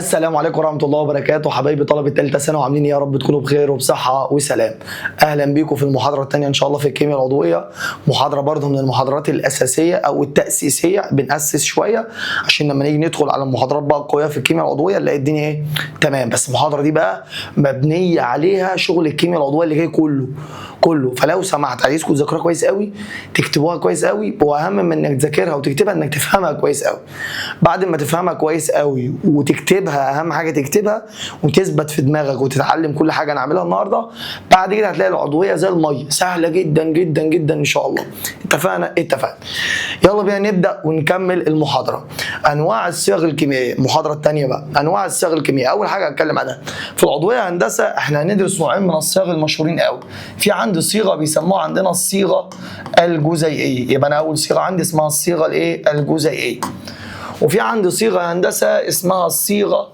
السلام عليكم ورحمة الله وبركاته، حبايبي طلبة تالتة ثانوي، عاملين ايه؟ يا رب تكونوا بخير وبصحة وسلام. أهلا بيكم في المحاضرة الثانية إن شاء الله في الكيمياء العضوية، محاضرة برضه من المحاضرات الأساسية أو التأسيسية، بنأسس شوية عشان لما نيجي ندخل على المحاضرات بقى القوية في الكيمياء العضوية نلاقي الدنيا ايه؟ تمام. بس المحاضرة دي بقى مبنية عليها شغل الكيمياء العضوية اللي جاي كله، فلو سمحت عايزكم تذاكروها كويس قوي، تكتبوها كويس قوي، واهم من انك تذاكرها وتكتبها انك تفهمها كويس قوي. بعد ما تفهمها كويس قوي وتكتبها، اهم حاجه تكتبها وتثبت في دماغك وتتعلم كل حاجه نعملها النهارده، بعد كده هتلاقي العضويه زي الميه، سهله جدا جدا جدا ان شاء الله. اتفقنا. يلا بينا نبدا ونكمل المحاضره. انواع الصيغ الكيميائيه، المحاضره الثانيه بقى انواع الصيغ الكيميائيه. اول حاجه هتكلم عنها في العضويه هندسه، احنا هندرس نوعين من الصيغ المشهورين قوي. في عندي صيغه بيسموها عندنا الصيغه الجزيئيه، يبقى انا اول صيغه عندي اسمها الصيغه الايه؟ الجزيئيه. وفي عندي صيغه هندسه اسمها الصيغه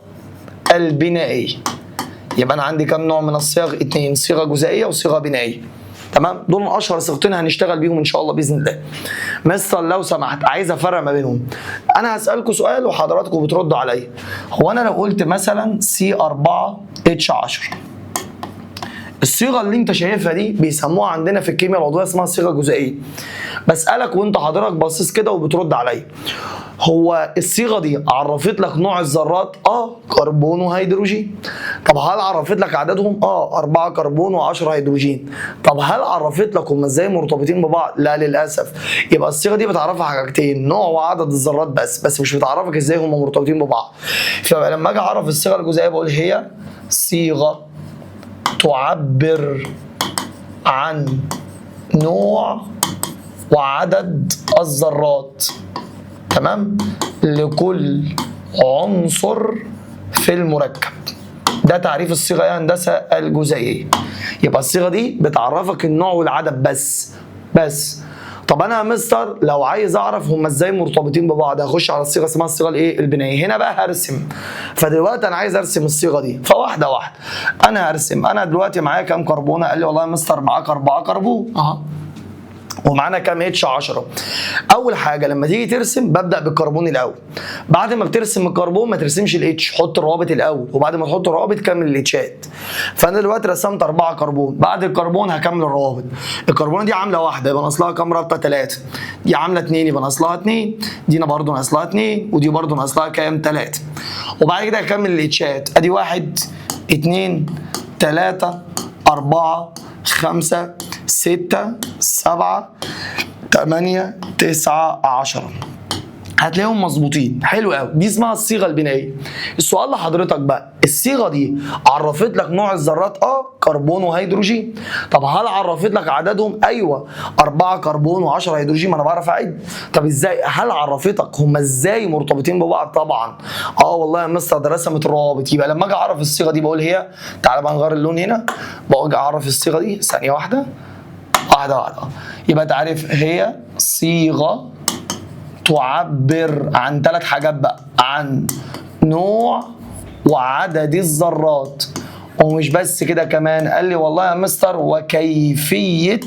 البنائيه. يبقى انا عندي كام نوع من الصيغ؟ اتنين، صيغه جزيئيه وصيغه بنائيه. تمام، دول من اشهر صيغتين هنشتغل بيهم ان شاء الله باذن الله. مستر لو سمحت عايز افرق ما بينهم، انا هسالكم سؤال وحضراتكم بتردوا عليا. هو انا لو قلت مثلا C4H10، الصيغه اللي انت شايفها دي بيسموها عندنا في الكيمياء العضويه اسمها صيغه جزيئيه. بسالك وانت حضرتك باصص كده وبترد عليا، هو الصيغه دي عرفت لك نوع الذرات؟ كربون وهيدروجين. طب هل عرفت لك عددهم؟ 4 كربون و10 هيدروجين. طب هل عرفت لك هم ازاي مرتبطين ببعض؟ لا للاسف. يبقى الصيغه دي بتعرفها حاجتين، نوع وعدد الذرات بس مش بتعرفك ازاي هم مرتبطين ببعض. فلما اجي اعرف الصيغه الجزيئيه بقول هي صيغه تعبر عن نوع وعدد الذرات، تمام، لكل عنصر في المركب. ده تعريف الصيغه يا هندسه الجزيئيه. يبقى الصيغه دي بتعرفك النوع والعدد بس. طب انا يا مستر لو عايز اعرف هم ازاي مرتبطين ببعض، هخش على الصيغه اسمها الصيغه الايه؟ البنائيه. هنا بقى هرسم. فدلوقتي انا عايز ارسم الصيغه دي، فواحده واحده انا هرسم. انا دلوقتي معايا كام كربونه؟ قال لي والله يا مستر معاك 4 كربون ومعانا كام H10. اول حاجه لما تيجي ترسم ببدا بالكربون الاول. بعد ما بترسم الكربون ما ترسمش الاتش، حط الروابط الاول، وبعد ما تحط الروابط كمل الاتشات. فانا دلوقتي رسمت 4 كربون، بعد الكربون هكمل الروابط. الكربون دي عامله واحده يبقى ناقص لها كام رابطه؟ 3. دي عامله 2 يبقى ناقص لها 2، دي برضه ناقص لها 2، ودي برضه ناقص لها كام؟ 3. وبعد كده هكمل الاتشات، ادي 1 2 3 4 5 6 7 8 9 10. هتلاقيهم مظبوطين. حلو قوي، دي اسمها الصيغه البنائيه. السؤال لحضرتك بقى، الصيغه دي عرفت لك نوع الذرات؟ كربون وهيدروجين. طب هل عرفت لك عددهم؟ ايوه، 4 كربون و10 هيدروجين، ما انا بعرف اعد. طب ازاي؟ هل عرفتك هم ازاي مرتبطين ببعض؟ طبعا. والله يا مستر ده رسمت الروابط. يبقى لما اجي اعرف الصيغه دي بقول هي، تعالى بقى نغير اللون هنا، باجي اعرف الصيغه دي ثانيه واحده. يبقى تعرف هي صيغه تعبر عن 3 حاجات بقى، عن نوع وعدد الذرات. ومش بس كده كمان، قال لي والله يا مستر وكيفية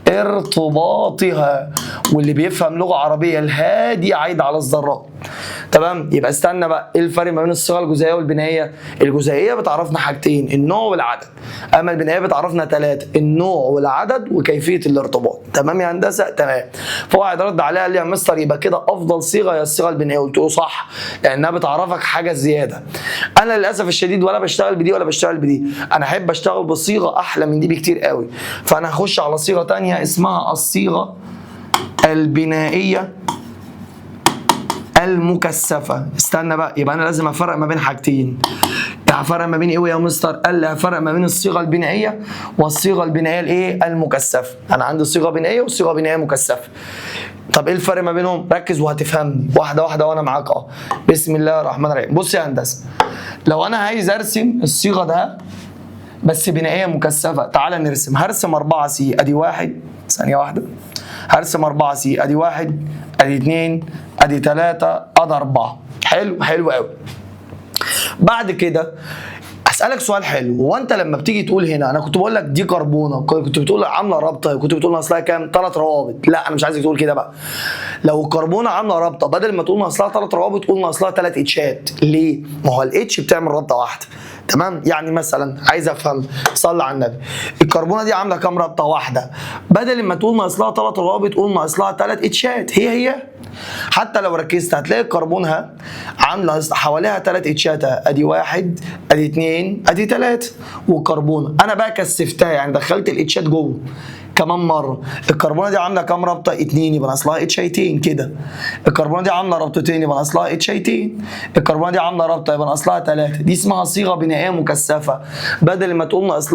ارتباطها. واللي بيفهم لغة عربية الهادي عايد على الذرات. تمام، يبقى استنى بقى، ايه الفرق ما بين الصيغه الجزيئيه والبنائيه؟ الجزيئيه بتعرفنا حاجتين، النوع والعدد، اما البنائيه بتعرفنا 3، النوع والعدد وكيفيه الارتباط. تمام يا هندسه؟ تمام. فواحد رد عليها قال لي يا مستر يبقى كده افضل صيغه هي الصيغه البنائيه. قلت له صح، لانها بتعرفك حاجه زياده. انا للاسف الشديد ولا بشتغل بدي ولا بشتغل بدي، انا احب اشتغل بصيغه احلى من دي بكتير قوي. فانا هخش على صيغه ثانيه اسمها الصيغه البنائيه المكثفه. استنى بقى، يبقى انا لازم افرق ما بين حاجتين. هفرق ما بين ايه يا مستر؟ قال لي هفرق ما بين الصيغه البنائيه والصيغه البنائيه الايه؟ المكثفه. انا عندي صيغه بنائيه وصيغه بنائيه مكثفه. طب ايه الفرق ما بينهم؟ ركز وهتفهمني واحده واحده وانا معاك بسم الله الرحمن الرحيم. بص يا هندسه، لو انا عايز ارسم الصيغه ده بس بنائيه مكثفه، تعالى نرسم. هرسم 4 سي، ادي 1 ثانيه واحده، هرسم 4 سي، ادي 1 ادي 2 ادي 3 ادي 4. حلو قوي. بعد كده هسألك سؤال حلو، هو انت لما بتيجي تقول هنا، انا كنت بقول لك دي كربونه، كنت بتقول عامله رابطه، كنت بتقول اصلها كام؟ 3 روابط. لا انا مش عايزك تقول كده بقى. لو الكربونه عامله رابطه، بدل ما تقول اصلها 3 روابط قول اصلها 3 اتشات. ليه؟ ما هو الاتش بتعمل رابطه واحده. تمام؟ يعني مثلا عايز افهم، صلي على النبي، الكربونه دي عامله كام رابطه؟ واحده. بدل ما تقول ناقص لها 3 روابط قول ناقص لها 3 اتشات. هي حتى لو ركزت هتلاقي كربونها عامله حواليها 3 اتشات، ادي 1 ادي 2 ادي 3. والكربونه انا بقى كثفتها، يعني دخلت الاتشات جوه كمان مره. الكربونه دي عامله كام رابطه؟ 2 يبقى ناقص اتشيتين كده. الكربونه دي عامله رابطتين يبقى ناقص اتشيتين. الكربونه دي عامله رابطه يبقى ناقص 3. دي اسمها صيغه بنائيه مكثفه. بدل ما تقول ناقص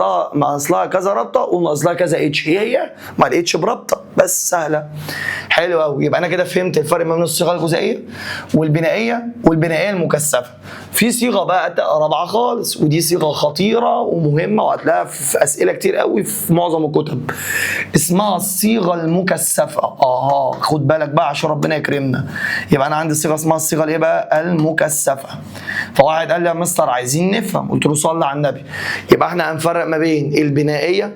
لها كذا رابطه قول ناقص لها كذا اتش. هي ما الاتش برابطه بس، سهله. حلو قوي. يبقى انا كده فهمت الفرق ما بين الصيغه الجزيئيه والبنائيه المكثفه. في صيغه بقى رابعه خالص، ودي صيغه خطيره ومهمه وهتلاقيها في اسئله كتير قوي في معظم الكتب، اسمها الصيغه المكثفه. خد بالك بقى عشان ربنا يكرمنا. يبقى انا عندي صيغه اسمها الصيغه الايه بقى؟ المكثفه. فواحد قال لي يا مستر عايزين نفهم، قلت له صلي على النبي. يبقى احنا هنفرق ما بين البنائيه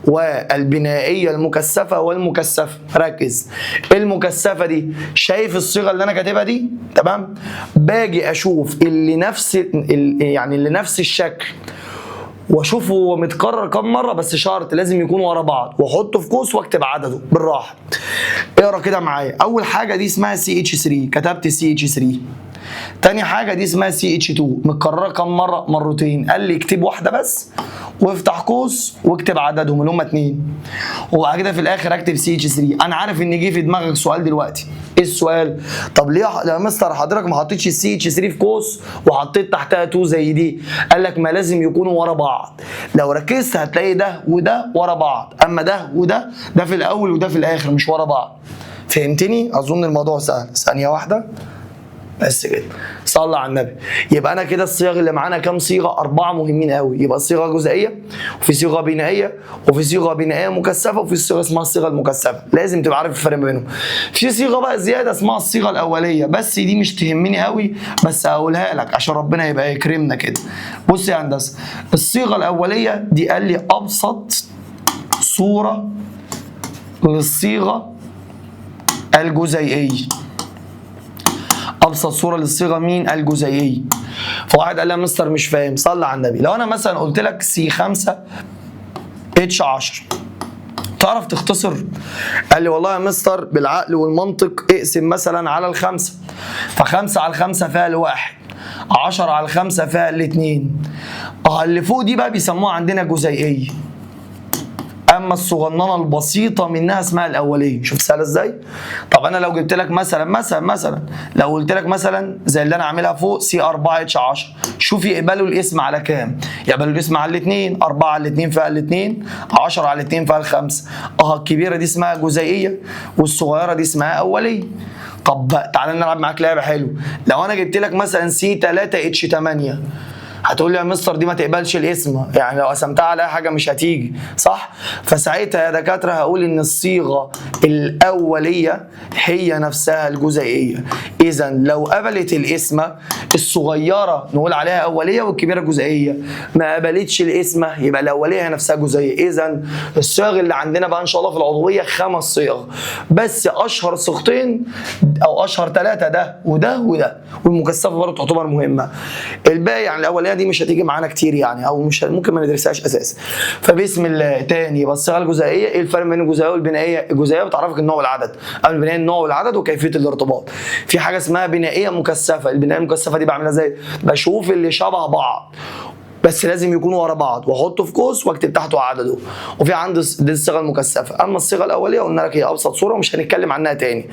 والبنائيه المكثفه والمكثفه. ركز، المكثفه دي شايف الصيغه اللي انا كاتبها دي؟ تمام؟ باجي اشوف اللي نفس الشكل واشوفه هو متكرر كم مره، بس شرط لازم يكون ورا بعض، واحطه في قوس واكتب عدده بالراحه. اقرا كده معايا. اول حاجه دي اسمها CH3، كتبت CH3. تاني حاجه دي اسمها CH2، متكرره كم مره؟ مرتين. قال لي اكتب واحده بس وافتح قوس واكتب عددهم اللي هم 2، وبعد كده في الاخر اكتب CH3. انا عارف ان جه في دماغك سؤال دلوقتي. ايه السؤال؟ طب ليه يا مستر حضرتك ما حطيتش CH3 في قوس وحطيت تحتها 2 زي دي؟ قال لك ما لازم يكونوا ورا بعض. لو ركزت هتلاقي ده وده ورا بعض، اما ده وده ده في الاول وده في الاخر، مش ورا بعض. فهمتني؟ اظن الموضوع سهل. ثانيه واحده بس كده، صلى على النبي. يبقى انا كده الصيغ اللي معانا كام صيغه؟ 4 مهمين قوي. يبقى صيغه جزئيه، وفي صيغه بنائيه، وفي صيغه بنائيه مكثفه، وفي صيغه اسمها الصيغه المكثفه. لازم تبقى عارف الفرق ما بينهم. في صيغه بقى زياده اسمها الصيغه الاوليه، بس دي مش تهمني قوي، بس هقولها لك عشان ربنا يبقى يكرمنا كده. بص يا هندسه، الصيغه الاوليه دي قال لي ابسط صوره للصيغه الجزيئيه. ابسط صوره للصيغه مين؟ الجزيئيه. فواحد قال لي يا مستر مش فاهم، صلى على النبي. لو انا مثلا قلت لك C5H10 تعرف تختصر؟ قال لي والله يا مستر بالعقل والمنطق اقسم مثلا على ال5، ف5 على 5 فيها ال1، 10 على 5 فيها ال2. اللي فوق دي بقى بيسموها عندنا جزيئيه، اما الصغننه البسيطه منها اسمها الاوليه. شوف سهله ازاي؟ طب انا لو جبت لك مثلا لو قلت لك مثلا زي اللي انا عاملها فوق C4H10، شوف يقبلوا الاسم على كام؟ يقبلوا الاسم على الاثنين، 4 على الاثنين فيها الاثنين، 10 على الاثنين فيها الخمسه. الكبيره دي اسمها جزيئيه والصغيره دي اسمها اوليه. طب بقى تعالى نلعب معاك لعبه حلوه. لو انا جبت لك مثلا C3H8 هتقول لي يا مستر دي ما تقبلش الاسم، يعني لو قسمتها على حاجه مش هتيجي، صح؟ فساعتها يا دكاتره هقول ان الصيغه الاوليه هي نفسها الجزيئيه. اذا لو قبلت الاسم الصغيره نقول عليها اوليه والكبيره جزيئيه، ما قبلتش الاسم يبقى الاوليه هي نفسها جزيئيه. اذا الصيغ اللي عندنا بقى ان شاء الله في العضويه 5 صيغ، بس اشهر صيغتين او اشهر 3 ده وده وده، والمكثفه برضه تعتبر مهمه. الباقي يعني الاوليه دي مش هتيجي معانا كتير يعني، او مش ممكن ما ندرسهاش اساسا. فبسم الله. تاني يبقى الصيغه الجزيئيه، ايه الفرق بين الجزيئيه والبنائيه؟ الجزيئيه بتعرفك النوع والعدد، اما البنائيه النوع والعدد وكيفيه الارتباط. في حاجه اسمها بنائيه مكثفه. البنائيه المكثفه دي بعملها ازاي؟ بشوف اللي شبه بعض بس لازم يكونوا ورا بعض واحطه في قوس واكتب تحته عدده. وفي عندي دي الصيغه المكثفه. اما الصيغه الاوليه قلنا لك هي ابسط صوره ومش هنتكلم عنها تاني.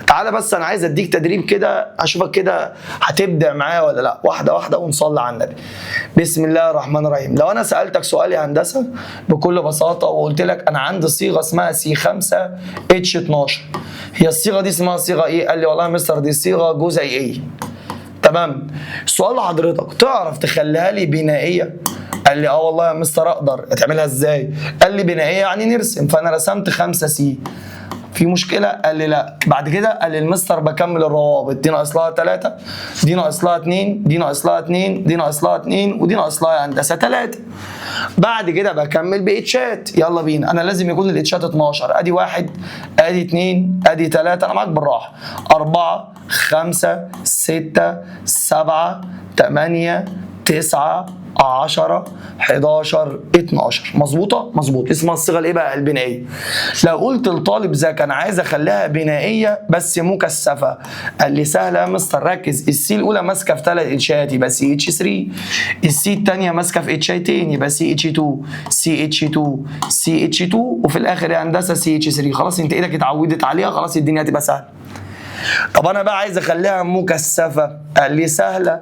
تعالى بس انا عايز اديك تدريب كده اشوفك كده هتبدع معايا ولا لا، واحده واحده ونصلي على النبي. بسم الله الرحمن الرحيم. لو انا سالتك سؤال يا هندسه بكل بساطه وقلت لك انا عندي صيغه اسمها C5H12، هي الصيغه دي اسمها صيغه ايه؟ قال لي والله يا مستر دي صيغه جزيئيه. تمام. السؤال لحضرتك تعرف تخليها لي بنائيه؟ قال لي والله يا مستر اقدر. تعملها ازاي؟ قال لي بنائيه يعني نرسم، فانا رسمت 5C. في مشكله؟ قال لي لا. بعد كده قال لي المستر بكمل الروابط، دي ناقص لها 3، دي ناقص لها 2، دي ناقص لها 2، دي ناقص لها 2، ودي ناقص لها يا هندسه 3. بعد كده بكمل باتشات. يلا بينا، انا لازم يكون الاتشات 12. ادي 1، ادي 2، ادي 3، انا معاك بالراحه، 4 5 6 7 8 9 10 11 12. مظبوطه؟ مظبوط. اسمها الصيغه الايه بقى؟ البنائيه. لو قلت لطالب ذاك انا عايز اخليها بنائيه بس مكثفه، قال لي سهله يا مستر، ركز. السي الاولى ماسكه في 3 اتشات يبقى سي اتش 3، السي الثانيه ماسكه في اتشاتين يبقى سي اتش 2، سي اتش 2، سي اتش 2، وفي الاخر يا هندسه سي اتش 3. خلاص انت ايدك اتعودت عليها، خلاص الدنيا هتبقى سهله. طب انا بقى عايز اخليها مكثفه، قال لي سهله،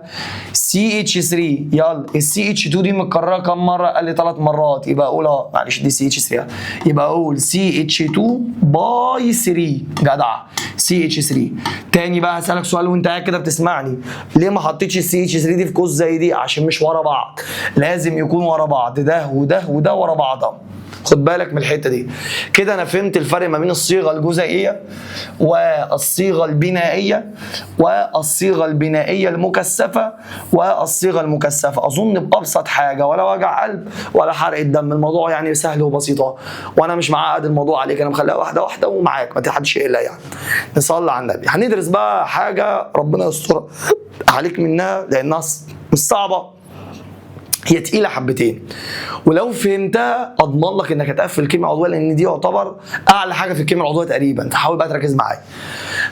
سي اتش 3. يلا السي اتش 2 دي متكرره كام مره؟ قال لي 3 مرات، يبقى اقول معلش دي سي اتش 3، يبقى اقول سي اتش 2 باي 3. جدع، سي اتش 3. تاني بقى هسالك سؤال وانت قاعد كده بتسمعني، ليه ما حطيتش السي اتش 3 دي في قوس زي دي؟ عشان مش ورا بعض، لازم يكون ورا بعض، ده وده وده ورا بعضهم. خد بالك من الحته دي. كده انا فهمت الفرق ما بين الصيغه الجزيئيه والصيغه البنائيه والصيغه البنائيه المكثفه والصيغه المكثفه. اظن بابسط حاجه، ولا وجع قلب ولا حرق الدم، الموضوع يعني سهل وبسيط، وانا مش معقد الموضوع عليك، انا مخليها واحده واحده ومعاك، ما تحدش يقلق يعني. نصلي على النبي. هندرس بقى حاجه ربنا يستر عليك منها لانها مش صعبه، هي تقيله حبتين، ولو فهمتها اضمن لك انك هتقفل الكيمياء العضويه، لان دي يعتبر اعلى حاجه في الكيمياء العضويه تقريبا، فحاول بقى تركز معايا.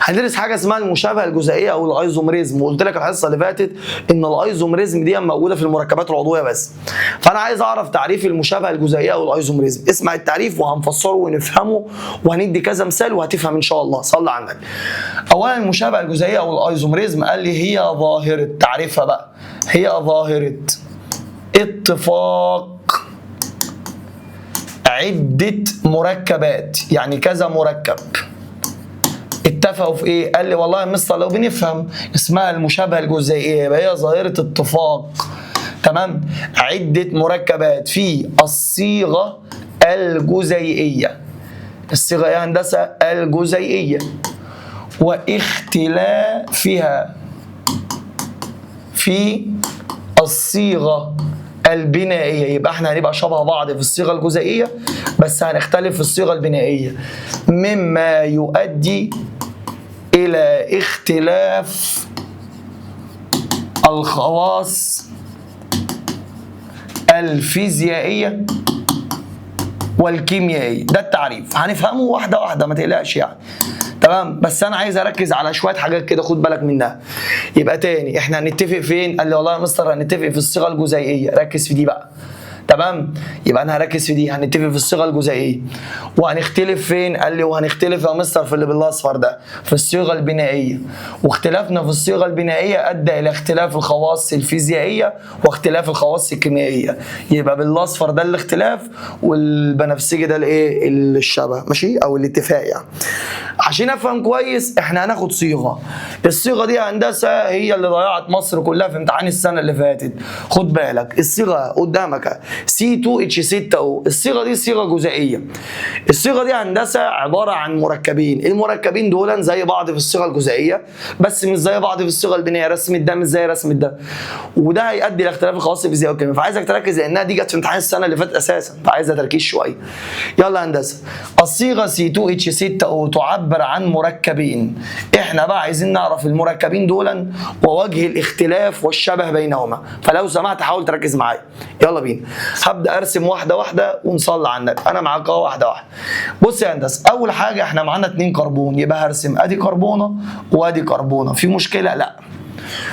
هندرس حاجه اسمها المشابهه الجزيئيه او الايزومريزم، وقلت لك الحصه اللي فاتت ان الايزومريزم دي موجوده في المركبات العضويه بس، فانا عايز اعرف تعريف المشابهه الجزيئيه او الايزومريزم. اسمع التعريف وهنفسره ونفهمه وهندي كذا مثال وهتفهم ان شاء الله. صلى على النبي. اولا المشابهه الجزيئيه او الايزومريزم قال لي هي ظاهره، تعريفها بقى، هي ظاهره اتفاق عدة مركبات، يعني كذا مركب اتفقوا في ايه؟ قال لي والله يا مستر لو بنفهم اسمها المشابهة الجزيئية، يبقى هي ظاهرة اتفاق، تمام، عدة مركبات في الصيغة الجزيئية. الصيغة يا هندسة الجزيئية، واختلافها في الصيغة البنائية. يبقى احنا هنبقى شبه بعض في الصيغة الجزيئية بس هنختلف في الصيغة البنائية، مما يؤدي إلى اختلاف الخواص الفيزيائية والكيميائية. ده التعريف، هنفهمه واحدة واحدة ما تقلقش يعني، تمام، بس انا عايز اركز على شويه حاجات كده خد بالك منها. يبقى تاني احنا هنتفق فين؟ قال لي والله يا مستر هنتفق في الصيغه الجزيئيه، ركز في دي بقى، تمام، يبقى انا هركز في دي، هنتفق في الصيغه الجزيئيه. وهنختلف فين؟ قال لي وهنختلف يا مستر في اللي بالاصفر ده، في الصيغه البنائيه. واختلافنا في الصيغه البنائيه ادى الى اختلاف الخواص الفيزيائيه واختلاف الخواص الكيميائيه. يبقى بالاصفر ده الاختلاف والبنفسجي ده الايه؟ الشبه، ماشي، او الاتفاق يعني. عشان افهم كويس احنا هناخد صيغه، الصيغه دي يا هندسه هي اللي ضيعت مصر كلها في امتحان السنه اللي فاتت. خد بالك الصيغه قدامك C2H6O، الصيغه دي صيغه جزيئيه. الصيغه دي هندسه عباره عن مركبين، المركبين دول زي بعض في الصيغه الجزيئيه بس مش زي بعض في الصيغه البنائيه، رسم ده مش زي رسم ده، وده هيؤدي لاختلاف الخواص الفيزيائيه والكيميائيه. فعايزك تركز لانها دي جت في امتحان السنه اللي فاتت اساسا، فعايزها تركيز شويه. يلا هندسه، الصيغه C2H6O تعبر عن مركبين، احنا بقى عايزين نعرف المركبين دول ووجه الاختلاف والشبه بينهما، فلو سمحت حاول تركز معايا. يلا بينا، هبدا ارسم واحده واحده ونصلي على النبي، انا معاك اهو واحده واحده. بص يا هندسه، اول حاجه احنا معانا 2 كربون، يبقى هرسم ادي كربونه وادي كربونه، في مشكله؟ لا.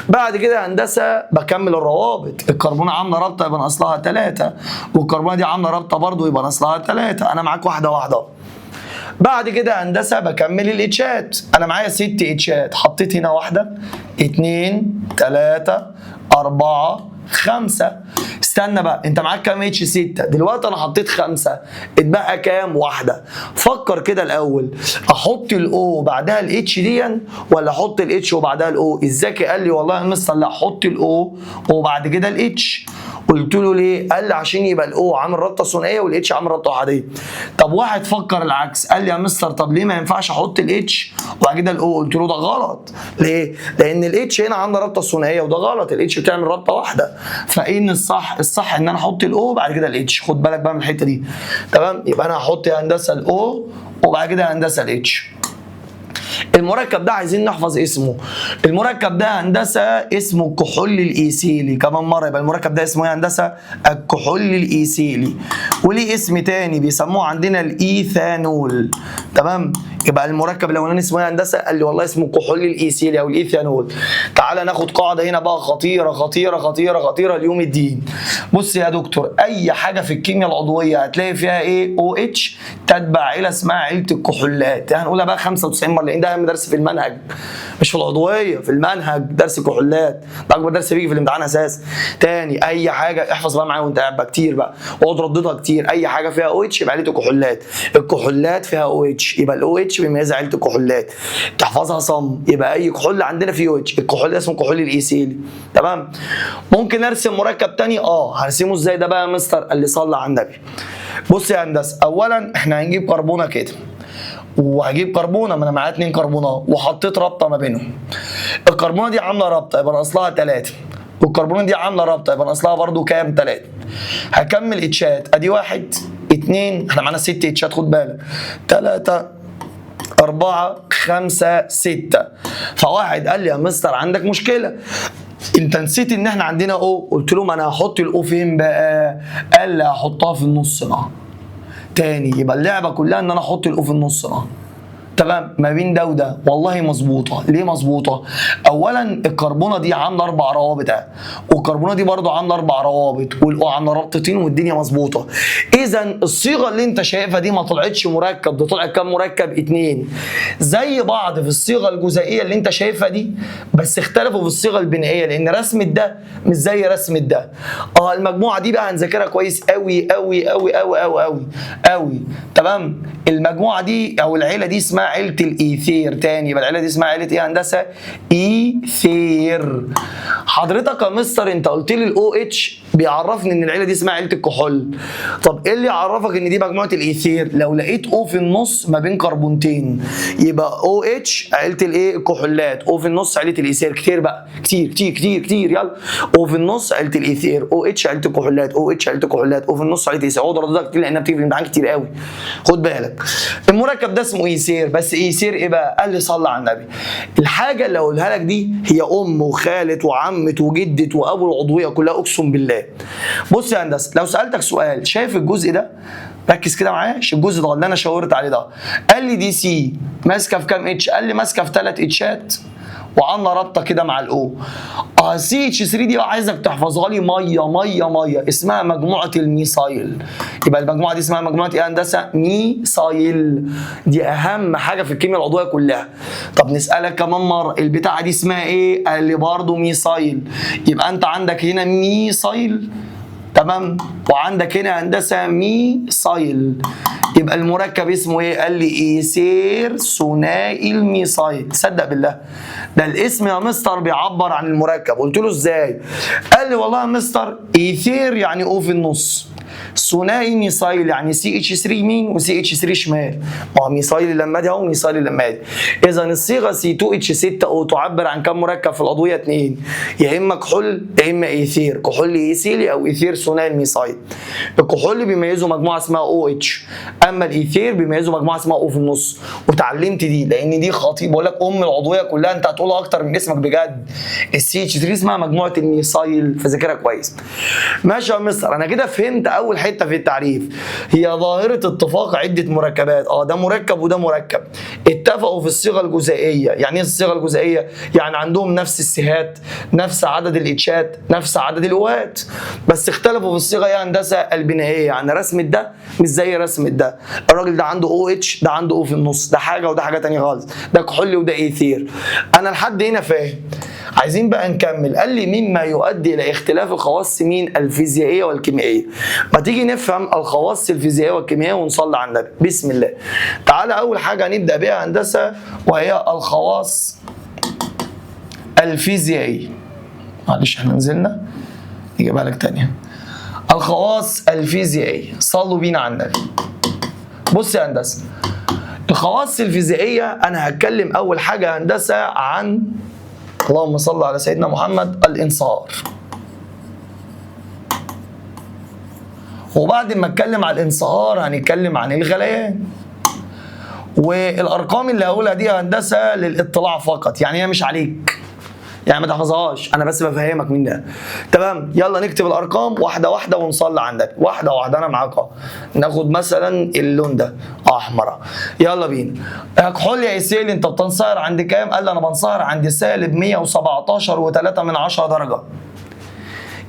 بعد كده هندسه بكمل الروابط، الكربونه عامله رابطه يبقى ناقص لها 3، والكربونه دي عامله رابطه برضو يبقى ناقص لها 3، انا معاك واحده واحده. بعد كده هندسه بكمل الاتشات، انا معايا 6 اتشات، حطيت هنا 1 2 3 4 5. استنى بقى، انت معاك كام اتش؟ 6. دلوقتي انا حطيت 5، اتبقى كام؟ 1. فكر كده الاول، احط الاو بعدها الاتش دي ولا احط الاتش وبعدها الاو؟ الذكي قال لي والله يا مستر لا، حط الاو وبعد كده الاتش قلت له ليه؟ قال لي عشان يبقى الاو عامل رابطه ثنائيه والاتش عامل رابطه احاديه. طب واحد فكر العكس، قال لي يا مستر طب ليه ما ينفعش احط الاتش وبعد كده الاو؟ قلت له ده غلط. ليه؟ لان الاتش هنا عامله رابطه ثنائيه وده غلط، الاتش بتعمل رابطه واحده. فان الصح ان انا احط الاو وبعد كده الاتش. خد بالك بقى من الحته دي. تمام؟ يبقى انا هحط يا هندسه الاو وبعد كده هندسه الاتش. المركب ده عايزين نحفظ اسمه. المركب ده هندسه اسمه الكحول الايثيلي. كمان مره، يبقى المركب ده اسمه ايه هندسه؟ الكحول الايثيلي. وليه اسم تاني بيسموه عندنا الايثانول. تمام؟ يبقى المركب الاولاني اسمه ايه هندسه؟ قال لي والله اسمه الكحول الايثيلي او الايثانول. تعالى ناخد قاعده هنا بقى خطيره خطيره خطيره خطيره ليوم الدين. بص يا دكتور، اي حاجه في الكيمياء العضويه هتلاقي فيها ايه؟ او اتش تتبع عيله اسمها عيله الكحولات. هنقولها بقى 95 مره لان ده اهم درس في المنهج، مش في العضويه، في المنهج درس كحولات، ده اكبر درس بيجي في الامتحان اساسا. تاني، اي حاجه احفظ بقى معايا وانت قاعد بقى كتير بقى واقعد رددها كتير. اي حاجه فيها او اتش يبقى عيله الكحولات، الكحولات فيها او اتش يبقى الاو اتش بيميزها عيله الكحولات. تحفظها صم. يبقى اي كحول عندنا فيه او اتش، الكحول ده اسمه الكحول الايثيلي. تمام؟ ممكن ارسم مركب تاني؟ هرسمه ازاي ده بقى يا مستر؟ اللي صلى على النبي. بص يا هندسه، اولا احنا هنجيب كربونه كده وهجيب كربونه، ما انا معايا 2 كربونات وحطيت رابطه ما بينهم. الكربونه دي عامله رابطه يبقى ناقص لها 3، والكربونه دي عامله رابطه يبقى ناقص لها برده كام؟ 3. هكمل اتشات، ادي 1 2، احنا معانا 6 اتشات خد بالك، 3 4 5 6. فواحد قال لي يا مستر عندك مشكله، انت نسيت ان احنا عندنا او. قلت له ما انا هحط الاو فين بقى؟ قال لي هحطها في النص بقى. تاني، يبقى اللعبه كلها ان انا احط الاو في النص بقى. تمام؟ ما بين ده وده. والله مظبوطه. ليه مظبوطه؟ اولا الكربونه دي عامله 4 روابط والكربونه دي برضو عامله 4 روابط والاو عامله رابطتين والدنيا مظبوطه. اذا الصيغه اللي انت شايفها دي ما طلعتش مركب، ده طلعت كام مركب؟ 2 زي بعض في الصيغه الجزيئيه اللي انت شايفها دي، بس اختلفوا في الصيغه البنائيه لان رسمه ده مش زي رسمه ده. المجموعه دي بقى هنذاكرها كويس قوي قوي قوي قوي قوي قوي قوي. تمام؟ المجموعه دي او العيله دي اسمها عيله الايثير. تاني، يبقى العيله دي اسمها عيله ايه هندسه؟ ايثير. حضرتك يا مستر انت قلت لي الاو اتش بيعرفني ان العيله دي اسمها عيله الكحول. طب ايه اللي يعرفك ان دي مجموعه الايثير؟ لو لقيت او في النص ما بين كربونتين يبقى او اتش عيله الايه؟ الكحولات، او في النص عيله الايثير. كتير بقى، كتير كتير كتير كتير. يلا، او في النص عيله الايثير، او اتش عيله الكحولات، او اتش عيله الكحولات، او في النص عيله الايثير. اقعد رددها كتير لانها بتيجي في الامتحان كتير قوي. خد بالك، المركب ده اسمه ايثير. بس ايثير ايه بقى؟ قال لي صلى على النبي. الحاجه اللي اقولها لك دي هي ام وخاله وعمه وجده وابو العضويه كلها، اقسم بالله. بص يا هندسه، لو سالتك سؤال، شايف الجزء ده؟ ركز كده معايا، الجزء ده اللي انا شاورت عليه ده، قال لي دي سي ماسكه في كام اتش؟ قال لي ماسكه في 3 اتشات وعامله رابطه كده مع الاو. سي اتش 3 دي بقى عايزك تحفظها لي ميه ميه ميه، اسمها مجموعه الميثايل. يبقى المجموعه دي اسمها مجموعه ايه هندسه؟ ميثايل. دي اهم حاجه في الكيمياء العضويه كلها. طب نسالك كمان مره، البتاعه دي اسمها ايه؟ قال لي برضه ميثايل. يبقى انت عندك هنا ميثايل، تمام، وعندك هنا هندسه ميثايل. يبقى المركب اسمه ايه؟ قال لي ايثير ثنائي الميثايل. تصدق بالله ده الاسم يا مستر بيعبر عن المركب. قلت له ازاي؟ قال لي والله يا مستر ايثير يعني او في النص، ثنائي ميثايل يعني سي اتش 3 يمين وسي اتش 3 شمال. ما هو ميثايل اللمادي اهو، ميثايل اللمادي. اذا الصيغه سي 2 اتش 6 او تعبر عن كم مركب في العضويه؟ 2، يا اما كحول يا اما ايثير، كحول ايثيلي او ايثير ثنائي الميثايل. الكحول بيميزوا مجموعه اسمها او اتش، اما الايثير بيميزوا مجموعه اسمها او في النص. وتعلمت دي لان دي خطيب، بقول لك ام العضويه كلها، انت هتقولها اكتر من اسمك بجد. السي اتش 3 اسمها مجموعه الميثايل، فذاكرها كويس. ماشي يا مستر، انا كده فهمت اول حته في التعريف، هي ظاهره اتفاق عده مركبات. ده مركب وده مركب، اتفقوا في الصيغه الجزيئيه. يعني ايه الصيغه الجزيئيه؟ يعني عندهم نفس السيهات، نفس عدد الاتشات، نفس عدد الاوات، بس اختلفوا في الصيغه يا هندسه البنائيه. يعني رسمه ده مش زي رسمه ده، الراجل ده عنده او اتش، ده عنده او في النص، ده حاجه وده حاجه ثانيه خالص، ده كحولي وده ايثير. انا لحد هنا فاهم. عايزين بقى نكمل. قال لي مما يؤدي الى اختلاف الخواص مين؟ الفيزيائيه والكيميائيه. ما تيجي نفهم الخواص الفيزيائيه والكيميائيه ونصلي على النبي. بسم الله. تعالى اول حاجه نبدا بها هندسه وهي الخواص الفيزيائيه. معلش احنا نزلنا نجيبها لك تانية. الخواص الفيزيائية، صلوا بينا على النبي. بص يا هندسة، الخواص الفيزيائية أنا هتكلم أول حاجة يا هندسة عن، اللهم صل على سيدنا محمد، الانصهار. وبعد ما اتكلم عن الانصهار هنتكلم عن الغليان. والارقام اللي هقولها دي يا هندسه للاطلاع فقط، يعني هي مش عليك، يعني ما تحفظهاش، انا بس بفهمك منها. تمام، يلا نكتب الارقام واحده واحده ونصلي على النبي واحده واحده. انا معاك اهو. ناخد مثلا اللون ده احمر، يلا بينا. كحول يا اسيل انت بتنصهر عند كام؟ قال لي انا بنصهر عند سالب 117.3 درجه.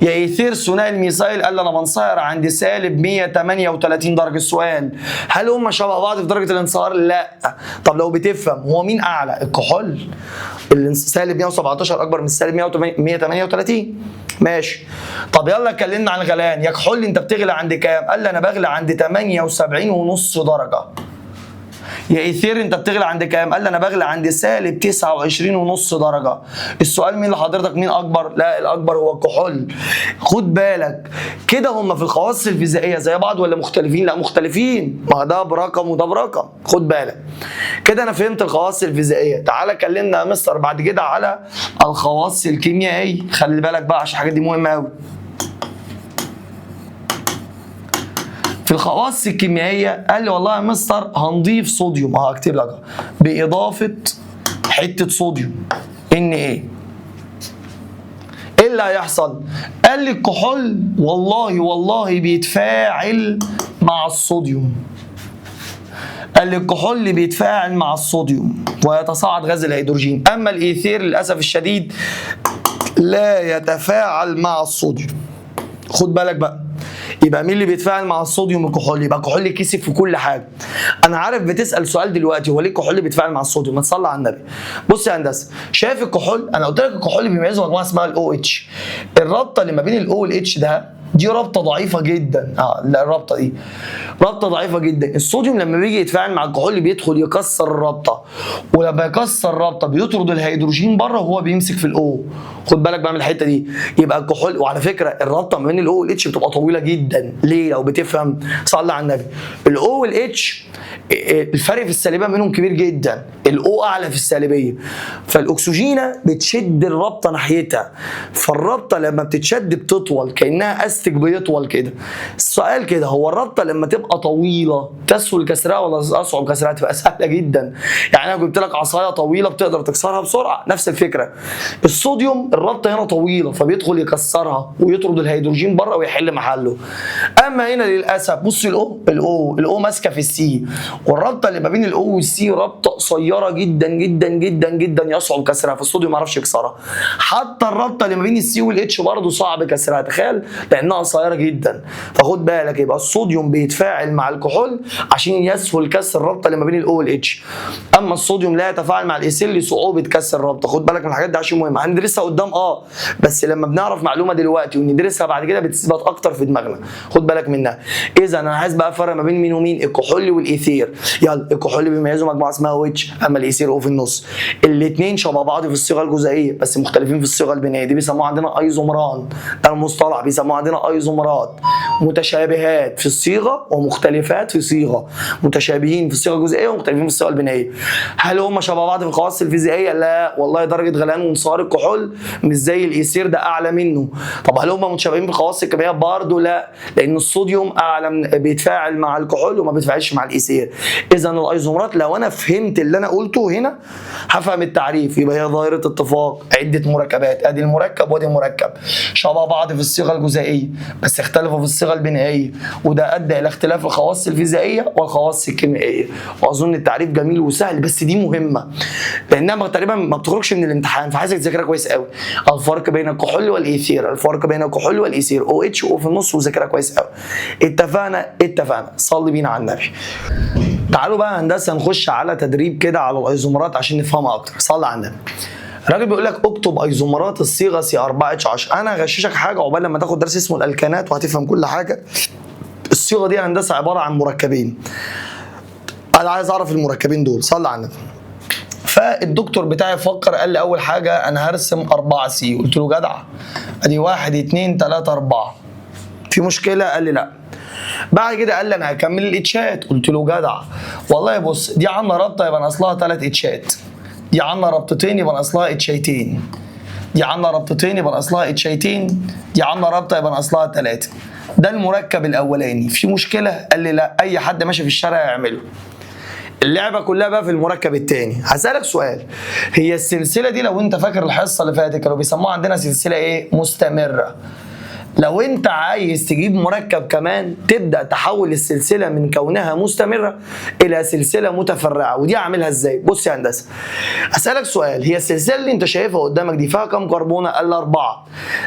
يا ايثير ثنائي الميثايل قال لي انا بنصهر عند سالب 138 درجه. السؤال، هل هم شبه بعض في درجه الانصهار؟ لا. طب لو بتفهم، هو مين اعلى؟ الكحول. سالب 117 اكبر من سالب 138. ماشي. طب يلا اتكلمنا عن الغليان. يا كحول انت بتغلي عند كام؟ قال لي انا بغلي عند 78.5 درجه. يا ايثير انت بتغلي عند كام؟ قال لي انا بغلي عند سالب 29.5 درجه. السؤال مين لحضرتك مين اكبر؟ لا، الاكبر هو الكحول. خد بالك كده، هم في الخواص الفيزيائيه زي بعض ولا مختلفين؟ لا مختلفين، ما ده برقم وده برقم. خد بالك كده، انا فهمت الخواص الفيزيائيه. تعالى كلمنا يا مستر بعد كده على الخواص الكيميائيه. خلي بالك بقى عشان الحاجات دي مهمه قوي. في الخواص الكيميائيه قال لي والله يا مستر هنضيف صوديوم، هكتب لك باضافه حته صوديوم ان ايه اللي هيحصل؟ قال لي الكحول والله بيتفاعل مع الصوديوم. قال لي الكحول اللي بيتفاعل مع الصوديوم ويتصاعد غاز الهيدروجين، اما الايثير للاسف الشديد لا يتفاعل مع الصوديوم. خد بالك بقى، يبقى مين اللي بيتفاعل مع الصوديوم؟ الكحول. يبقى الكحول كسب في كل حاجه. انا عارف بتسال سؤال دلوقتي، هو ليه الكحول بيتفاعل مع الصوديوم؟ ما تصلي على النبي. بص يا هندسه، شايف الكحول؟ انا قلت لك الكحول بيميزه مجموعه اسمها الاو اتش. الرابطه اللي ما بين الاو والاتش ده دي رابطه ضعيفه جدا. لا، الرابطه دي رابطه ضعيفه جدا. الصوديوم لما بيجي يتفاعل مع الكحول بيدخل يكسر الرابطه، ولما يكسر الرابطه بيطرد الهيدروجين بره وهو بيمسك في الاو. خد بالك بقى من الحته دي. يبقى الكحول، وعلى فكره الرابطه ما بين الاو والاتش بتبقى طويله جدا. ليه؟ لو بتفهم صلي على النبي. الاو والاتش الفرق في السالبيه بينهم كبير جدا. الاو اعلى في السالبيه، فالاكسجينه بتشد الرابطه ناحيتها، فالرابطه لما بتتشد بتطول كانها استك بيطول كده. السؤال كده، هو الرابطه لما تبقى طويله تسهل كسرها ولا اصعب كسرها؟ تبقى سهله جدا. يعني انا جبت لك عصايه طويله بتقدر تكسرها بسرعه، نفس الفكره. الصوديوم الرابطه هنا طويله فبيدخل يكسرها ويطرد الهيدروجين بره ويحل محله. اما هنا للاسف بص، الاو ماسكه في السي، والرابطه اللي ما بين الاو والسي رابطه قصيره جدا جدا جدا جدا يصعب كسرها، فالصوديوم ما يعرفش يكسرها. حتى الرابطه اللي ما بين السي والاتش برضه صعب كسرها، تخيل، لانها قصيره جدا. فخد بالك، يبقى الصوديوم بيتفاعل مع الكحول عشان يسهل كسر الرابطه اللي ما بين الاو والاتش، اما الصوديوم لا يتفاعل مع الايثيل لصعوبه كسر الرابطه. خد بالك من الحاجات دي عشان مهمه، هندرسها قدام بس لما بنعرف معلومه دلوقتي وندرسها بعد كده بتثبت اكتر في دماغنا. خد بالك منها. اذا انا عايز بقى افرق ما بين مين ومين؟ الكحول والايثير. يلا، الكحول بيميزوا مجموعه اسمها او اتش، اما الايثير او في النص. الاثنين شبه بعض في الصيغه الجزيئيه بس مختلفين في الصيغه البنائيه. دي بيسموها عندنا ايزومران، ده المصطلح بيسموه عندنا ايزومرات. متشابهات في الصيغه ومختلفات في صيغه، متشابهين في الصيغه الجزيئيه ومختلفين في الصيغه البنائيه. هل هم شبه بعض في الخواص الفيزيائيه؟ لا والله، درجه غليان وانصهار الكحول مش زي الايثير، ده اعلى منه. طب هل هم متشابهين في الخواص الكيميائيه؟ برضه لا، لان الصوديوم اعلى بيتفاعل مع الكحول وما بيتفاعلش مع الايثير. اذا الايزومرات لو انا فهمت اللي انا قلته هنا هفهم التعريف. يبقى هي ظاهره اتفاق عده مركبات، ادي المركب وادي المركب شبه بعض في الصيغه الجزيئيه بس اختلفوا في الصيغه البنائيه، وده ادى الى اختلاف الخواص الفيزيائيه والخواص الكيميائيه. واظن التعريف جميل وسهل، بس دي مهمه لانها تقريبا ما بتخرجش من الامتحان، فعايزك تذاكرها كويس قوي. الفرق بين الكحول والايثير، الفرق بين الكحول والايثير، او اتش او في النص، وذاكرها كويس قوي. اتفقنا. صلي بينا على النبي. تعالوا بقى هندسه نخش على تدريب كده على الايزومرات عشان نفهمها اكتر. صلي على النبي. الراجل بيقول لك اكتب ايزومرات الصيغه C4H10. انا هغششك حاجه عقبال لما تاخد درس اسمه الالكانات وهتفهم كل حاجه. الصيغه دي هندسه عباره عن مركبين. انا عايز اعرف المركبين دول. صلي على النبي. فالدكتور بتاعي فكر، قال لي اول حاجه انا هرسم 4 سي. قلت له جدع، ادي 1 2 3 4، في مشكله؟ قال لي لا. بعد كده قال لي انا هكمل الاتشات. قلت له جدع والله. بص، دي عامله رابطه يبقى اصلها 3 اتشات، دي عامله رابطتين يبقى اصلها اتشيتين، دي عامله رابطتين يبقى اصلها اتشيتين، دي عامله رابطه يبقى اصلها 3. ده المركب الاولاني، في مشكله؟ قال لي لا، اي حد ماشي في الشارع يعمله. اللعبه كلها بقى في المركب الثاني. هسالك سؤال، هي السلسله دي لو انت فاكر الحصه اللي فاتت كانوا بيسموها عندنا سلسله ايه؟ مستمره. لو انت عايز تجيب مركب كمان تبدا تحول السلسله من كونها مستمره الى سلسله متفرعه، ودي اعملها ازاي؟ بص يا هندسه، اسالك سؤال، هي السلسله اللي انت شايفها قدامك دي فيها كام كربونه؟ قال لي 4.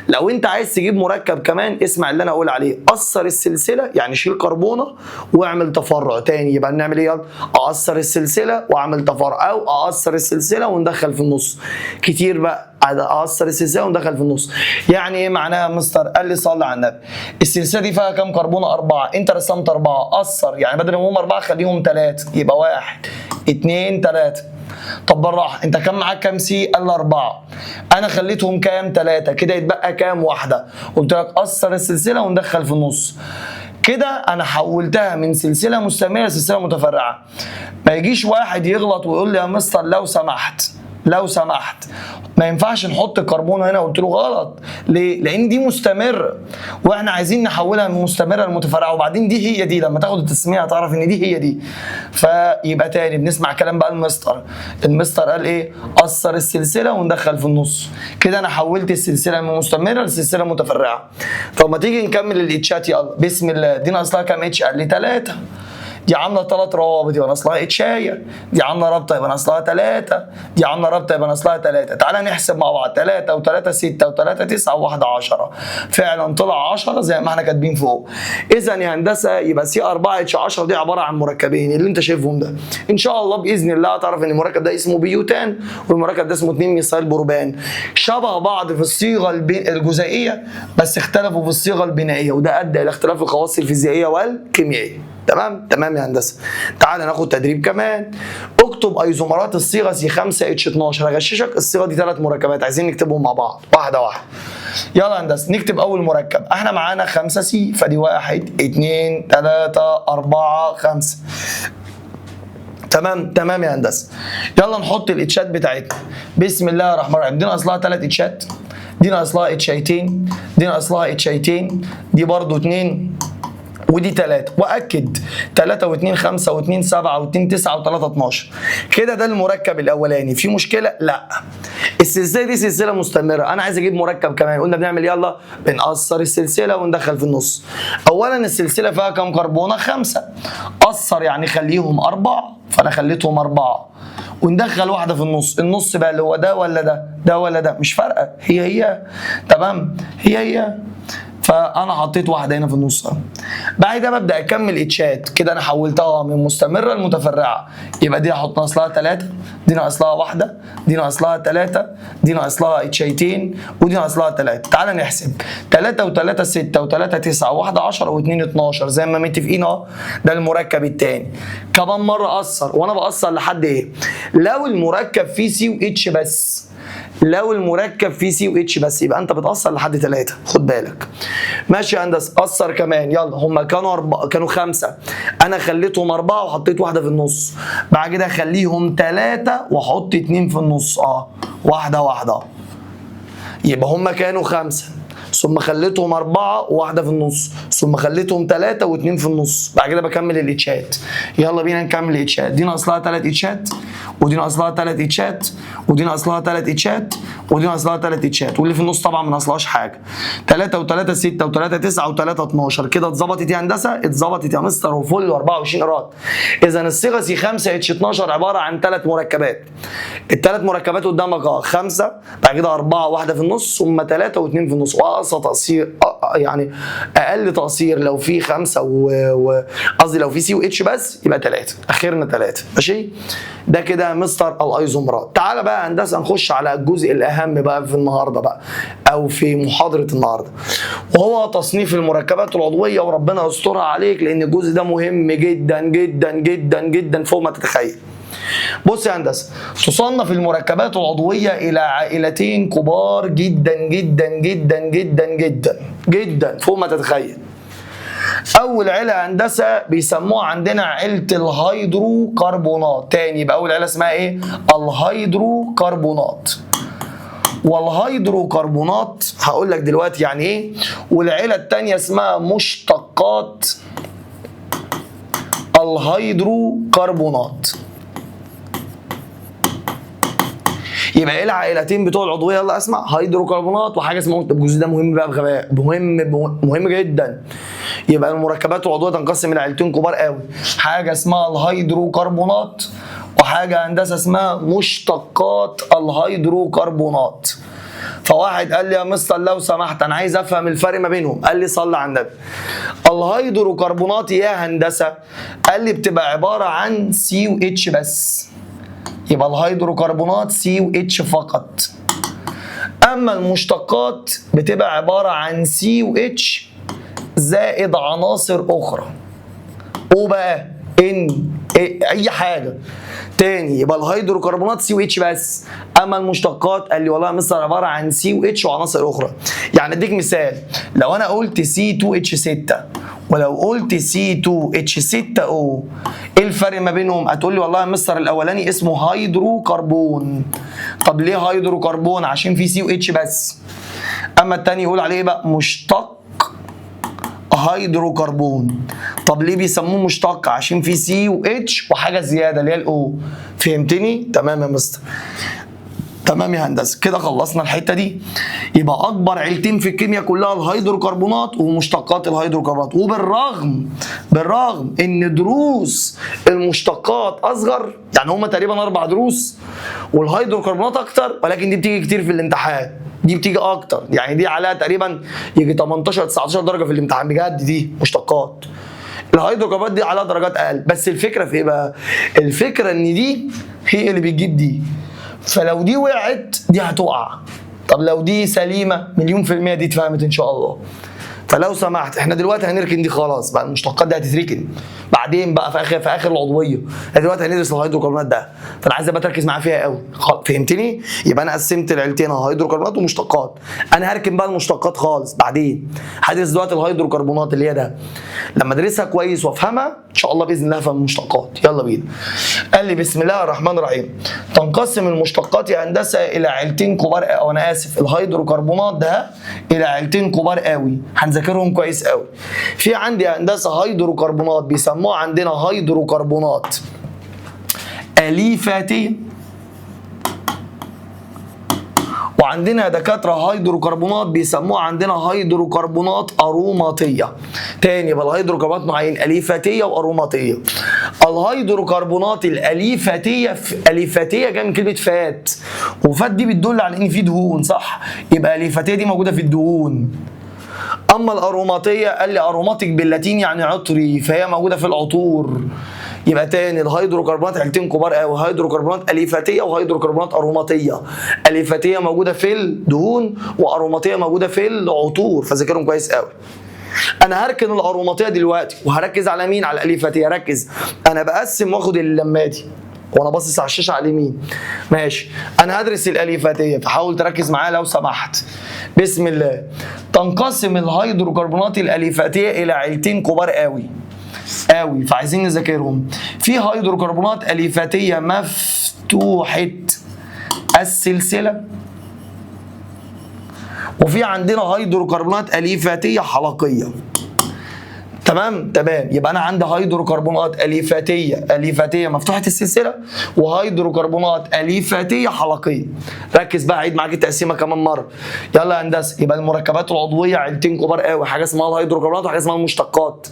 لو انت عايز تجيب مركب كمان اسمع اللي انا اقول عليه، قصر السلسله، يعني شيل كربونه واعمل تفرع تاني. يبقى نعمل ايه؟ يلا اقصر السلسله واعمل تفرع، او اقصر السلسله وندخل في النص. كتير بقى، اقصر السلسله وندخل في النص. يعني ايه معناها يا مستر؟ قال لي صلي على النبي، السلسله دي فيها كام كربونه؟ 4. انت رسمت 4، قصر يعني بدل ما هم 4 خليهم 3، يبقى 1 2 3. طب بالراحه، انت كام معاك كام سي؟ قال لي 4. انا خليتهم كام؟ 3. كده يتبقى كام؟ 1. قلت لك قصر السلسله وندخل في النص. كده انا حولتها من سلسله مستمره لسلسله متفرعه. ما يجيش واحد يغلط ويقول لي يا مستر لو سمحت لو سمحت ما ينفعش نحط الكربون هنا. قلت له غلط. ليه؟ لان دي مستمره واحنا عايزين نحولها من مستمره لمتفرعه، وبعدين دي هي دي، لما تاخد التسميه هتعرف ان دي هي دي. فيبقى تاني بنسمع كلام بقى المستر قال ايه؟ قصر السلسله وندخل في النص. كده انا حولت السلسله من مستمره لسلسله متفرعه. طب ما تيجي نكمل الاتشات، يلا بسم الله. دي ناقص لها كام اتش؟ قال لي 3. دي عامله 3 روابط يبقى ناقص اتشايه، دي عامله رابطه يبقى ناقص 3، دي عامله رابطه يبقى ناقص 3. تعالى نحسب مع بعض، 3 و3 6 و3 9 و1 10. فعلا طلع 10 زي ما احنا كاتبين فوق. اذا يا هندسه يبقى سي 4 اتش 10 دي عباره عن مركبين اللي انت شايفهم ده. ان شاء الله باذن الله هتعرف ان المركب ده اسمه بيوتان والمركب ده اسمه 2 ميثايل بروبان. شبه بعض في الصيغه الجزيئيه بس اختلفوا في الصيغه البنائيه، وده ادى الى اختلاف الخواص الفيزيائيه والكيميائيه. تمام يا هندسه. تعال ناخد تدريب كمان. اكتب ايزومرات الصيغه سي 5 اتش 12. هغششك الصيغه دي 3 مركبات، عايزين نكتبهم مع بعض واحده واحده. يلا يا هندسه نكتب اول مركب. احنا معانا 5 سي، فدي 1 2 3 4 5. تمام يا هندسه. يلا نحط الاتشات بتاعتنا. بسم الله الرحمن الرحيم. دي ناقص لها 3 اتشات، دي ناقص لها اتشيتين، دي ناقص لها اتشيتين، دي برضو 2 ودي 3. واكد 3 و2 5 و2 7 و2 9 و3 12. كده ده المركب الاولاني، في مشكله؟ لا. السلسله دي سلسله مستمره، انا عايز اجيب مركب كمان. قلنا بنعمل يلا بنقصر السلسله وندخل في النص. اولا السلسله فيها كام كربونه؟ 5. قصر يعني خليهم 4، فانا خليتهم 4 وندخل واحده في النص. النص بقى اللي هو ده ولا ده؟ ده ولا ده؟ مش فارقه، هي تمام، هي فانا حطيت واحده هنا في النص. بعد كده ببدا اكمل اتشات. كده انا حولتها من مستمره لمتفرعه. يبقى دي هحط ناقص لها 3، دي ناقص لها 1، دي ناقص لها 3، دي ناقص لها اتشيتين، ودي ناقص لها 3. تعالى نحسب. 3 و3 6 و3 9 و1 10 و2 12 زي ما متفقين اهو. ده المركب الثاني. كمان مره اقصر، وانا بقصر لحد ايه؟ لو المركب فيه سي واتش بس، لو المركب فيه سي واتش بس يبقى انت بتقصر لحد 3. خد بالك. ماشي يا هندسه. قصر كمان. يلا هم كانوا 5، انا خليتهم 4 وحطيت واحده في النص. بعد كده اخليهم 3 واحط 2 في النص. واحده. يبقى هم كانوا 5 ثم خليتهم 4 وواحده في النص، ثم خليتهم 3 و2 في النص. بعد كده بكمل الاتشات. يلا بينا نكمل الاتشات. دي ناقص لها 3 اتشات، ودي ناقص لها 3 اتشات، ودي ناقص لها 3 اتشات، ودي ناقص لها 3 اتشات، واللي في النص طبعا ما ناقصلهاش حاجه. 3 و3 6 و3 9 و3 12. كده اتظبطت يا هندسه؟ اتظبطت يا مستر وفل و24 قراط. اذا الصيغه سي 5 اتش 12 عباره عن 3 مركبات. ال3 مركبات قدامك 5، بعد كده 4 واحده في النص، ثم 3 و2 في النص. واقصى تقصير يعني اقل تقصير لو في 5 قصدي لو في سي واتش بس يبقى 3، اخرنا 3. ماشي. ده كده مستر الايزومرات. تعالى بقى هندسه نخش على الجزء الاهم بقى في النهارده بقى، او في محاضره النهارده، وهو تصنيف المركبات العضويه. وربنا يسترها عليك لان الجزء ده مهم جدا جدا جدا جدا فوق ما تتخيل. بص يا هندسه، تصنف المركبات العضويه الى عائلتين كبار جدا جدا جدا جدا جدا جدا فوق ما تتخيل. اول عيله هندسه بيسموها عندنا عيله الهيدروكربونات. تاني يبقى اول عيله اسمها ايه؟ الهيدروكربونات. والهيدروكربونات هقول لك دلوقتي يعني ايه. والعيله الثانيه اسمها مشتقات الهيدروكربونات. يبقى ايه العائلتين بتوع العضويه؟ يلا اسمع، هيدروكربونات وحاجه اسمها، الجزء ده مهم بقى بغباء، مهم جدا. يبقى المركبات العضويه تنقسم الى عائلتين كبار قوي، حاجه اسمها الهيدروكربونات وحاجه هندسه اسمها مشتقات الهيدروكربونات. فواحد قال لي يا مستر لو سمحت انا عايز افهم الفرق ما بينهم، قال لي صلي على النبي. الهيدروكربونات يا هندسه قال لي بتبقى عباره عن سي واتش بس، يبقى الهيدروكربونات سي واتش فقط. اما المشتقات بتبقى عباره عن سي واتش زائد عناصر اخرى، وبقى ان اي حاجه تاني. يبقى الهيدروكربونات سي واتش بس، اما المشتقات قال لي والله يا مستر عباره عن سي واتش وعناصر اخرى. يعني اديك مثال، لو انا قلت سي 2 اتش 6 ولو قلت سي 2 اتش 6 او، ايه الفرق ما بينهم؟ هتقول لي والله يا مستر الاولاني اسمه هيدروكربون. طب ليه هيدروكربون؟ عشان فيه سي واتش بس. اما التاني يقول عليه بقى مشتق هيدروكربون. طب ليه بيسموه مشتق؟ عشان فيه سي واتش وحاجه زياده اللي هي الاو. فهمتني؟ تمام يا مستر. تمام يا هندسه، كده خلصنا الحته دي. يبقى اكبر عيلتين في الكيمياء كلها الهيدروكربونات ومشتقات الهيدروكربونات، وبالرغم ان دروس المشتقات اصغر، يعني هما تقريبا 4 دروس والهيدروكربونات اكتر، ولكن دي بتيجي كتير في الامتحان، دي بتيجي اكتر، يعني دي عليها تقريبا يجي 18 19 درجه في الامتحان بجد. دي مشتقات. الهيدروكربونات دي عليها درجات اقل، بس الفكره في ايه بقى؟ الفكره ان دي هي اللي بتجيب دي، فلو دي وقعت دي هتقع. طب لو دي سليمه مليون في المية دي اتفهمت ان شاء الله. فلو سمحت احنا دلوقتي هنركن دي خلاص بقى، المشتقات دي هتتركن بعدين بقى في اخر العضويه. احنا دلوقتي هندرس الهيدروكربونات ده، فانا عايز بقى تركز معايا فيها قوي. فهمتني؟ يبقى انا قسمت العيلتين هيدروكربونات ومشتقات. انا هركن بقى المشتقات خالص بعدين. هدرس دلوقتي الهيدروكربونات اللي هي ده، لما ادرسها كويس وافهمها ان شاء الله باذن الله افهم المشتقات. يلا بينا. قال لي بسم الله الرحمن الرحيم. تنقسم المشتقات يا هندسه الى عيلتين كبار، او انا اسف الهيدروكربونات ده الى عيلتين كبار قوي، هنذاكرهم كويس قوي. في عندي يا هندسه هيدروكربونات بيسموها عندنا هيدروكربونات أليفاتية، وعندنا دكاتره هيدروكربونات بيسموها عندنا هيدروكربونات أروماتية. تاني يبقى الهيدروكربونات نوعين، أليفاتية وأروماتية. الهيدروكربونات الأليفاتية، أليفاتية جايه من كلمة فات، وفات دي بتدل على إن في دهون، صح؟ يبقى أليفاتية دي موجودة في الدهون. اما الاروماتيه قال لي اروماتيك باللاتين يعني عطري، فهي موجوده في العطور. يبقى تاني الهيدروكربونات عيلتين كبار قوي، هيدروكربونات اليفاتيه وهيدروكربونات اروماتيه. اليفاتيه موجوده في الدهون واروماتيه موجوده في العطور، فذاكرهم كويس قوي. انا هركن الاروماتيه دلوقتي وهركز على مين؟ على الاليفاتيه. ركز، انا بقسم واخد اللماتي وانا باصص على الشاشه على اليمين. ماشي، انا هدرس الاليفاتيه فحاول تركز معايا لو سمحت. بسم الله. تنقسم الهيدروكربونات الاليفاتيه الى عيلتين كبار قوي قوي، فعايزين نذاكرهم. في هيدروكربونات اليفاتيه مفتوحه السلسله، وفي عندنا هيدروكربونات اليفاتيه حلقيه. تمام. يبقى انا عندي هيدروكربونات اليفاتيه مفتوحه السلسله، وهيدروكربونات اليفاتيه حلقيه. ركز بقى، عيد معاك التقسيمه كمان مره. يلا يا هندسه. يبقى المركبات العضويه عيلتين كبار قوي، حاجه اسمها الهيدروكربونات وحاجه اسمها المشتقات.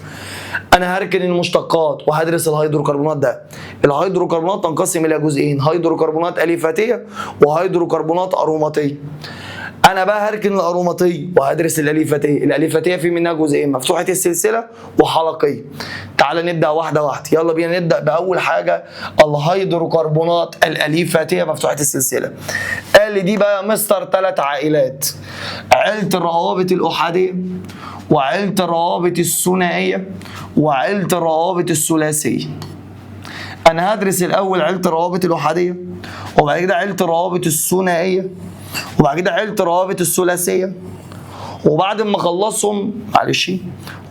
انا هركن المشتقات وهدرس الهيدروكربونات ده. الهيدروكربونات تنقسم الى جزئين، هيدروكربونات اليفاتيه وهيدروكربونات اروماتيه. انا بقى هركن الاروماتيه وهدرس الاليفاتيه. الاليفاتيه في منها جزئين، مفتوحه السلسله وحلقيه. تعال نبدا واحده واحده. يلا بينا نبدا باول حاجه الهيدروكربونات الاليفاتيه مفتوحه السلسله. قال لي دي بقى مستر 3 عائلات، عيله الروابط الاحاديه وعيله الروابط الثنائيه وعيله الروابط الثلاثيه. انا هدرس الاول عيله الروابط الاحاديه، وبعد كده عيله الروابط الثنائيه، وبعد كده عيله الروابط الثلاثيه، وبعد ما اخلصهم معلش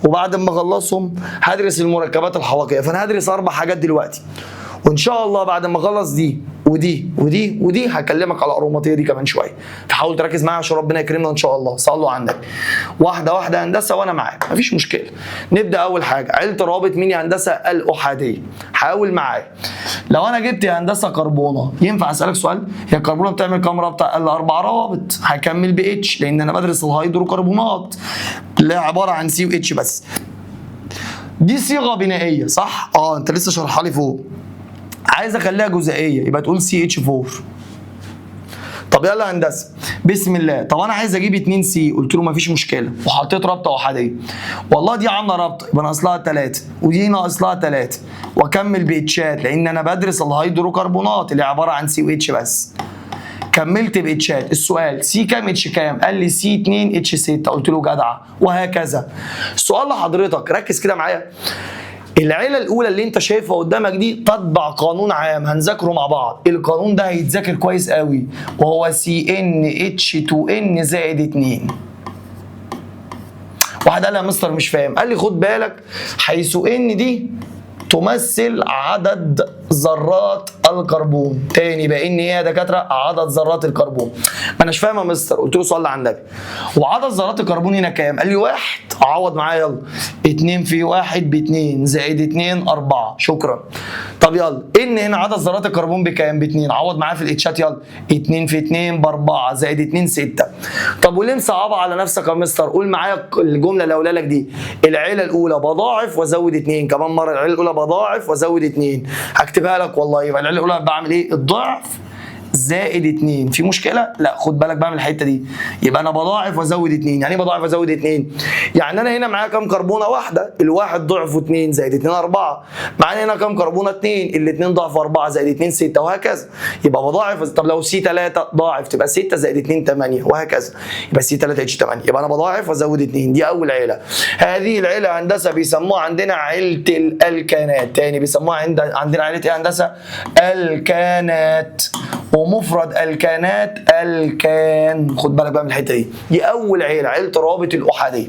وبعد ما اخلصهم هدرس المركبات الحلقيه. فانا هدرس 4 حاجات دلوقتي، وان شاء الله بعد ما اخلص دي ودي ودي ودي هكلمك على الأروماتية دي كمان شويه. فحاول تركز معايا عشان ربنا يكرمنا ان شاء الله. صلوا على النبي. واحده واحده هندسه وانا معاك مفيش مشكله. نبدا اول حاجه عيله روابط مين يا هندسه؟ الاحاديه. حاول معايا. لو انا جبت يا هندسه كربونه، ينفع اسالك سؤال؟ هي الكربونه بتعمل كام رابطه؟ قال 4 روابط. هكمل ب اتش لان انا بدرس الهيدروكربونات اللي هي عباره عن سي واتش بس. دي صيغه بنائيه صح؟ انت لسه شارحها لي فوق. عايز اخليها جزيئيه يبقى تقول سي اتش 4. طب يلا يا هندسه بسم الله. طب انا عايز اجيب 2 سي، قلت له مفيش مشكله وحطيت رابطه احاديه. والله دي عامله رابطه يبقى ناقص لها 3 ودي ناقص لها 3 واكمل باتشات لان انا بدرس الهيدروكربونات اللي عباره عن سي واتش بس. كملت باتشات. السؤال سي كام اتش كام؟ قال لي سي 2 اتش 6. قلت له جدع. وهكذا. السؤال لحضرتك ركز كده معايا. العيله الاولى اللي انت شايفها قدامك دي تتبع قانون عام هنذاكره مع بعض. القانون ده هيتذاكر كويس قوي وهو سي ان اتش 2 ان زائد 2. واحد قال لي يا مستر مش فاهم. قال لي خد بالك حيث ان دي تمثل عدد ذرات الكربون. تاني بقى ان ايه يا دكاتره؟ عدد ذرات الكربون. ما اناش فاهم يا مستر. قلت له صلي على النبي. وعدد ذرات الكربون هنا كام؟ قال لي 1. اعوض معايا يلا. 2 في 1 ب 2 زائد 2 4. شكرا. طب يلا ان هنا عدد ذرات الكربون بكام؟ ب 2. عوض معايا في الاتشات يلا. 2 في 2 ب 4 زائد 2 6. طب وليه مصعبها على نفسك يا مستر؟ قول معايا الجمله اللي هقولها لك دي. العيله الاولى بضاعف وازود 2. كمان مره العيله الاولى بضاعف وازود 2. هكتبها لك والله. يبقى العيله الاولى بعمل ايه؟ الضعف زائد 2. في مشكله؟ لا خد بالك بعمل الحته دي. يبقى انا بضاعف وازود 2. يعني ايه بضاعف وازود 2؟ يعني انا هنا معايا كام كربونه؟ واحده. الواحد ضعفه 2 زائد 2 4. معانا هنا كام كربونه؟ 2. الاثنين ضعف 4 زائد 2 6 وهكذا. يبقى بضاعف. طب لو سي 3 ضاعف تبقى 6 زائد 2 8 وهكذا. يبقى سي 3 اتش 8. يبقى انا بضاعف وازود 2. دي اول عيله. هذه العيله هندسه بيسموها عندنا عيله الالكانات. تاني بيسموها عندنا عيله ايه هندسه؟ الكانات. ومفرد الكانات الكان. خد بالك بقى من الحته دي. دي اول عيله، عيله الروابط الاحاديه.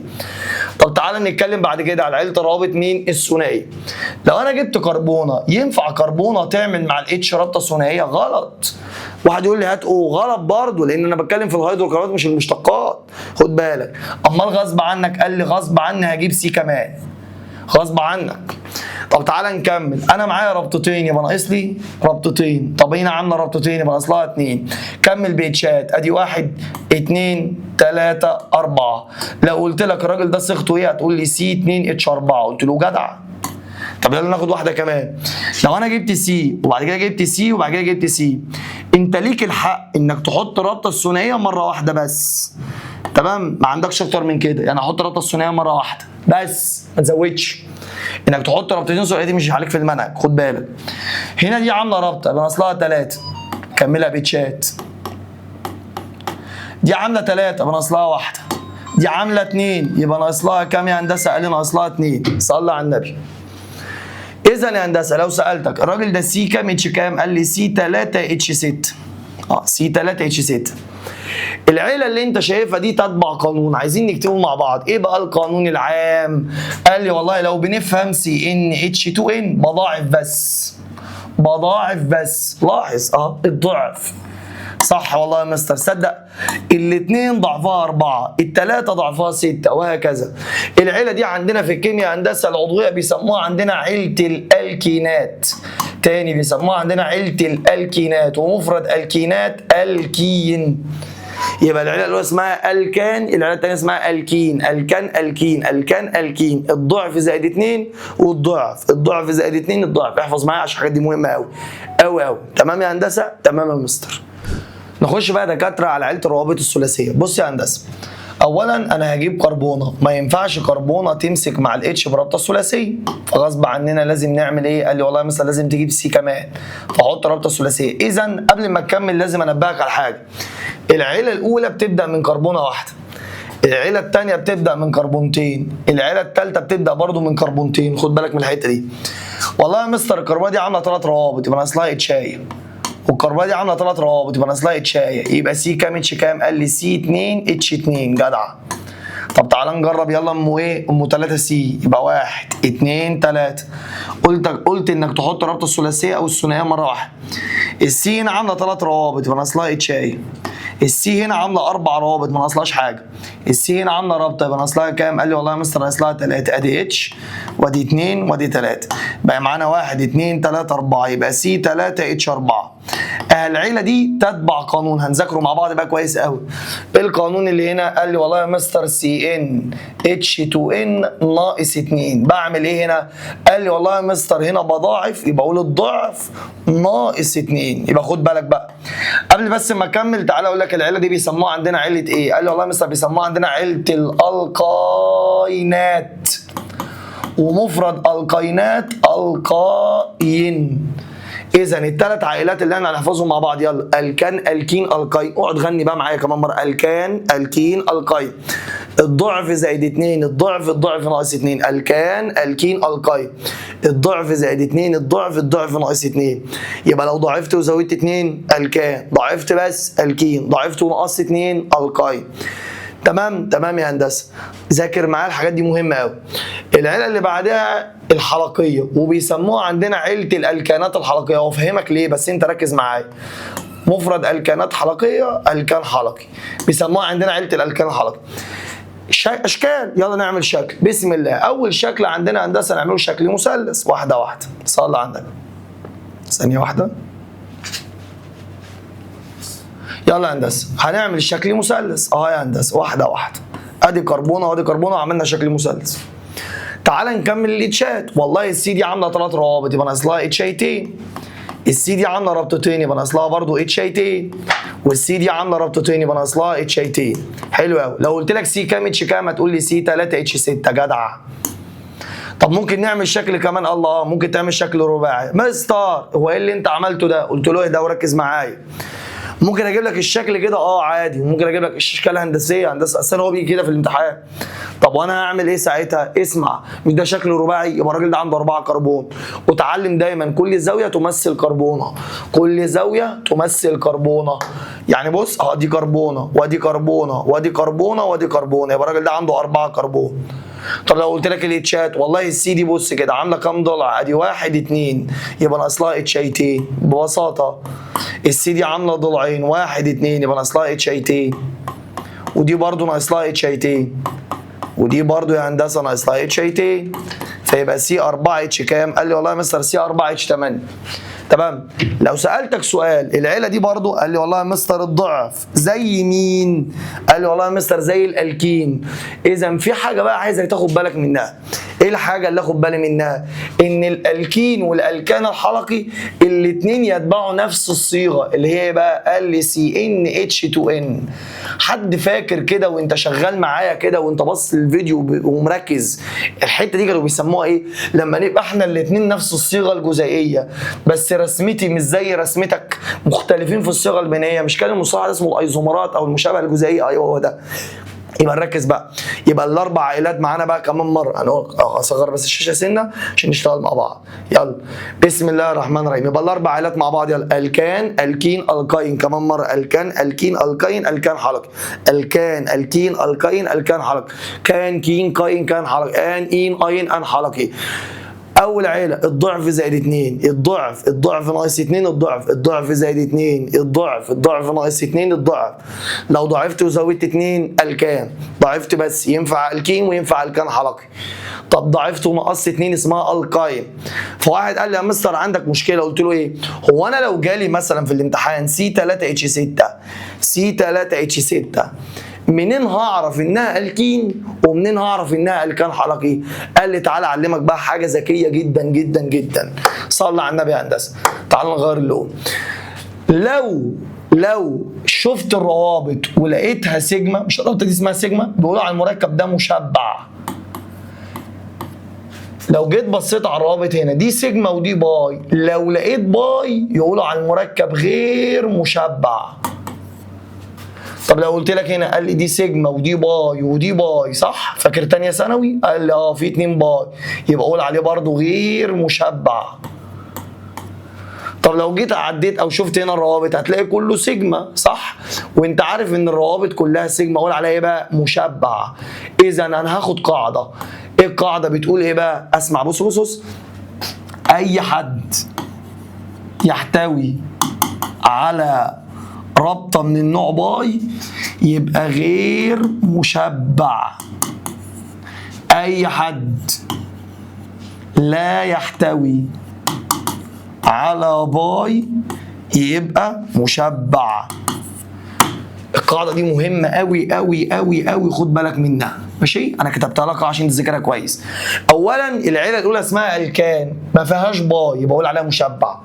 طب تعالى نتكلم بعد كده على عيله الروابط مين؟ الثنائيه. لو انا جبت كربونه، ينفع كربونه تعمل مع الاتش رابطه ثنائيه؟ غلط. واحد يقول لي هات غلط برضه لان انا بتكلم في الهيدروكربونات مش المشتقات. خد بالك. امال غصب عنك؟ قال لي غصب عني هجيب سي كمان. غصب عنك. طب تعالى نكمل. انا معايا رابطتين يبقى ناقص لي رابطتين. طب هنا عامله رابطتين يبقى ناقص لها 2. كمل باتشات. ادي 1 2 3 4. لو قلت لك الراجل ده صيغته ايه هتقول لي سي 2 اتش 4. قلت له جدع. طب يلا ناخد واحده كمان. لو انا جبت سي وبعد كده جبت سي وبعد كده جبت سي، انت ليك الحق انك تحط رابطه الثنائيه مره واحده بس. تمام؟ ما عندكش اكتر من كده. يعني احط رابطه الثنائيه مره واحده بس ما تزودش. انك تحط رابطتين ثنائيه دي مش عليك في المنهج. خد بالك. هنا دي عامله رابطه يبقى ناقص لها 3. كملها بتشات. دي عامله 3 يبقى ناقص لها 1. دي عامله 2 يبقى ناقص لها كام يا هندسه؟ قال لي ناقص لها 2. صلي على النبي. اذا يا هندسه لو سالتك الراجل ده سي كام اتش كام؟ قال لي سي 3 اتش 6. سي 3 اتش 6. العيله اللي انت شايفها دي تتبع قانون. عايزين نكتبه مع بعض. ايه بقى القانون العام؟ قال لي والله لو بنفهم سي ان اتش 2 ان بضاعف بس. بضاعف بس. لاحظ الضعف. صح والله يا مستر. صدق. الاثنين ضعفها 4، الثلاثه ضعفها 6 وهكذا. العيله دي عندنا في الكيمياء هندسه العضويه بيسموها عندنا عيله الالكينات. تاني بيسموها عندنا عيله الالكينات. ومفرد الكينات الكين. يبقى العيله الاولى اسمها الكان، العيله الثانيه اسمها الكين. الكان الكين الكان الكين. الضعف زائد 2 والضعف. الضعف زائد 2 الضعف. احفظ معايا عشان الحاجات دي مهمه قوي قوي قوي. تمام يا هندسه؟ تمام يا مستر. نخش بقى دكاتره على عيله الروابط الثلاثيه. بص يا هندسه. اولا انا هجيب كربونه. ما ينفعش كربونه تمسك مع الاتش برابطه ثلاثيه. فغصب عننا لازم نعمل ايه؟ قال لي والله مثلا لازم تجيب سي كمان. فاحط رابطه ثلاثيه. اذا قبل ما اكمل لازم انبهك على حاجه. العيله الاولى بتبدا من كربونه واحده. العيله الثانيه بتبدا من كربونتين. العيله الثالثه بتبدا برضو من كربونتين. خد بالك من الحته دي. والله يا مستر الكربونه دي عامله 3 روابط يبقى ناقص لها اتشايه، والكربونه دي عامله 3 روابط يبقى ناقص لها اتشايه، يبقى سي كام اتش كام؟ قال لي سي 2 اتش 2. جدع. طب تعالى نجرب يلا. ام ايه؟ ام 3 سي. يبقى 1 2 3. قلت انك تحط رابطه الثلاثيه او الثنائيه مره واحده. السي هنا عامله 3 روابط يبقى ناقص لها اتشايه. السي هنا عامله 4 روابط ما ناقصلهاش حاجه. السي هنا عامله رابطه يبقى ناقص لها كام؟ قال لي والله يا مستر ناقص لها 3. ادي اتش وادي 2 وادي 3. بقى معانا 1 2 3 4. يبقى سي 3 اتش 4. العيله دي تتبع قانون هنذاكره مع بعض بقى كويس قوي. ايه القانون اللي هنا؟ قال لي والله يا مستر سي ان اتش 2 ان ناقص 2. بعمل ايه هنا؟ قال لي والله يا مستر هنا بضاعف، يبقى اقول الضعف ناقص 2. يبقى خد بالك بقى قبل بس ما اكمل تعالى اقول لك العيله دي بيسموها عندنا عيله ايه؟ قال لي والله يا مستر بيسموها عندنا عيله الالقاينات، ومفرد القاينات القاين. اذا الثلاث عائلات اللي احنا هنحفظهم مع بعض يلا. الكان الكين القاين. اقعد غني بقى معايا كمان مره. الكان الكين القاين. الضعف زائد 2 الضعف ناقص 2. الكان الكين القاين. الضعف زائد 2 الضعف ناقص 2. يبقى لو ضعفت وزودت 2 الكان، ضعفت بس الكين، ضعفت ونقصت 2 القاين. تمام يا هندسه. ذاكر معايا الحاجات دي مهمه قوي. العيله اللي بعدها الحلقيه، وبيسموها عندنا عيله الالكانات الحلقيه، وافهمك ليه بس انت ركز معايا. مفرد الكانات حلقيه الكان حلقي، بيسموها عندنا عيله الالكان الحلقي. اشكال. يلا نعمل شكل. بسم الله. اول شكل عندنا هندسه نعمله شكل مثلث. واحده واحده. صلي على النبي. ثانيه واحده. يلا يا هندسه هنعمل شكل مثلث يا هندسه. واحده واحده. ادي كربونه وادي كربونه وعملنا شكل مثلث. تعال نكمل الاتشات. والله السي دي عامله 3 روابط يبقى ناقص لها اتشايتين. السي دي عامله رابطتين يبقى ناقص لها برضه اتشايتين. والسي دي عامله رابطتين يبقى ناقص لها اتشايتين. حلو قوي. لو قلت لك سي كام اتش كام هتقول لي سي 3 اتش 6. جدع. طب ممكن نعمل شكل كمان. الله ممكن تعمل شكل رباعي. مستر هو ايه اللي انت عملته ده؟ قلت له ايه ده وركز معايا. ممكن اجيب لك الشكل كده عادي، وممكن اجيب لك الاشكال هندسيه اصل هو بيجي كده في الامتحان. طب وانا هعمل ايه ساعتها؟ اسمع، مش ده شكل رباعي؟ يبقى الراجل ده عنده 4 كربون. وتعلم دايما كل زاويه تمثل كربونه، كل زاويه تمثل كربونه. يعني بص دي كربونه وادي كربونه وادي كربونه وادي كربونه، يبقى الراجل ده عنده 4 كربون. طب لو قلت لك الاتشات، والله السي دي بص كده عامله كام ضلع؟ ادي 1 2 يبقى ناقص لها اتشايتين. ببساطه السي دي عامله ضلعين 1 2 يبقى ناقص لها اتشايتين. ودي برضه ناقص لها اتشايتين. ودي برضه يا هندسه ناقص لها اتشايتين. فيبقى سي 4 اتش كام؟ قال لي والله يا مستر سي 4 اتش 8. تمام. لو سالتك سؤال العيله دي برضه، قال لي والله يا مستر الضعف زي مين؟ قال لي والله يا مستر زي الالكين. اذا في حاجه بقى عايزك تاخد بالك منها. ايه الحاجه اللي اخد بالي منها؟ ان الالكين والالكان الحلقي الاثنين يتبعوا نفس الصيغه اللي هي بقى قال لي سي ان اتش 2 ان. حد فاكر كده وانت شغال معايا كده وانت باصص للفيديو ومركز الحته دي كانوا بيسموها ايه؟ لما نبقى احنا الاثنين نفس الصيغه الجزيئيه بس رسمتي مش زي رسمتك، مختلفين في الصيغه البنائيه. مش كان المصطلح اسمه الايزومرات او المشابهه الجزيئيه؟ ايوه هو ده. يبقى نركز بقى. يبقى ال4 عائلات معانا بقى كمان مره. هنقول اصغر بس الشاشه سنه عشان نشتغل مع بعض. يلا بسم الله الرحمن الرحيم. يبقى ال4 عائلات مع بعض. يلا. الكان الكين القاين. كمان مره. الكان الكين القاين الكان حلقي. الكان الكين القاين الكان حلقي. كان كين قاين كان حلقي. ان ان اين ان حلقي. اول عيله الضعف زائد 2 الضعف ناقص 2 الضعف زائد 2 الضعف ناقص 2 الضعف. لو ضعفت وزودت 2 الكان، ضعفت بس ينفع الكين وينفع الكان حلقي. طب ضعفت ونقصت 2 اسمها القاين. فواحد قال لي يا مستر عندك مشكله. قلت له ايه؟ هو انا لو جالي مثلا في الامتحان سي 3 اتش 6 سي 3 اتش 6 منين هعرف انها الكين ومنين هعرف انها الكان حلقي؟ قال لي تعالى اعلمك بقى حاجه ذكيه جدا جدا جدا. صلى على النبي يا هندسه. تعالى نغير اللون. لو شفت الروابط ولقيتها سيجما، مش الرابطه دي اسمها سيجما؟ بيقولوا على المركب ده مشبع. لو جيت بصيت على الروابط هنا دي سيجما ودي باي، لو لقيت باي يقولوا على المركب غير مشبع. طب لو قلت لك هنا، قال لي دي سيجما ودي باي ودي باي، صح؟ فاكر تانية ثانوي؟ قال لي في 2 باي، يبقى اقول عليه برضو غير مشبع. طب لو جيت عديت او شفت هنا الروابط هتلاقي كله سيجما، صح؟ وانت عارف ان الروابط كلها سيجما، اقول عليها ايه بقى؟ مشبع. اذا انا هاخد قاعده. ايه القاعده بتقول ايه بقى؟ اسمع، بص اي حد يحتوي على رابطه من النوع باي يبقى غير مشبع. اي حد لا يحتوي على باي يبقى مشبع. القاعده دي مهمه قوي قوي قوي قوي، خد بالك منها، ماشي؟ انا كتبتها لك عشان تذاكرها كويس. اولا العيله الاولى اسمها الكان، ما فيهاش باي، يبقى اقول عليها مشبع.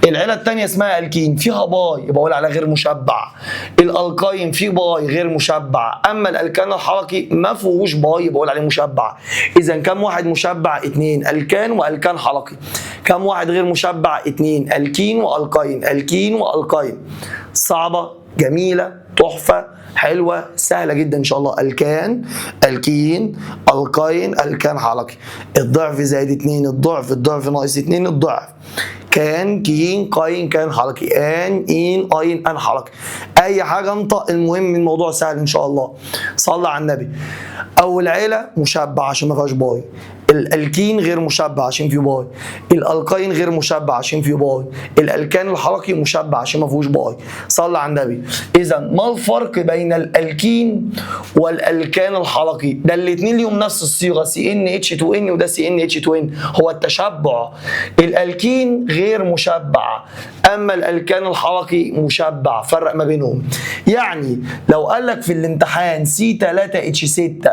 العيله الثانيه اسمها الكين، فيها باي، يبقى اقول عليها غير مشبع. الالقاين فيه باي، غير مشبع. اما الالكان الحلقي ما فيهوش باي، يبقى اقول عليه مشبع. اذا كم واحد مشبع؟ 2، الكان والكان حلقي. كم واحد غير مشبع؟ 2، الكين والقاين. الكين والقاين. صعبه، جميله، تحفه، حلوه، سهله جدا ان شاء الله. الكان، الكين، القاين، الكان حلقي. الضعف زائد 2، الضعف، الضعف ناقص 2، الضعف. كان، كين، قاين، كان حلقي. ان، ان، اين، ان حلقي. اي حاجه انطق، المهم الموضوع سهل ان شاء الله. صلى على النبي. اول عيله مشبع عشان ما فيهاش باي. الالكين غير مشبع عشان فيه باي. الالقاين غير مشبع عشان فيه باي. الالكان الحلقي مشبع عشان ما فيهوش باي. صلى على النبي. اذا ما الفرق بين الالكين والالكان الحلقي؟ ده الاثنين ليهم نفس الصيغه، سي ان اتش 2 ان، وده سي ان اتش 2 ان، هو التشبع. الالكين غير مشبع، اما الالكان الحلقي مشبع. فرق ما بينهم. يعني لو قال لك في الامتحان سي 3 اتش 6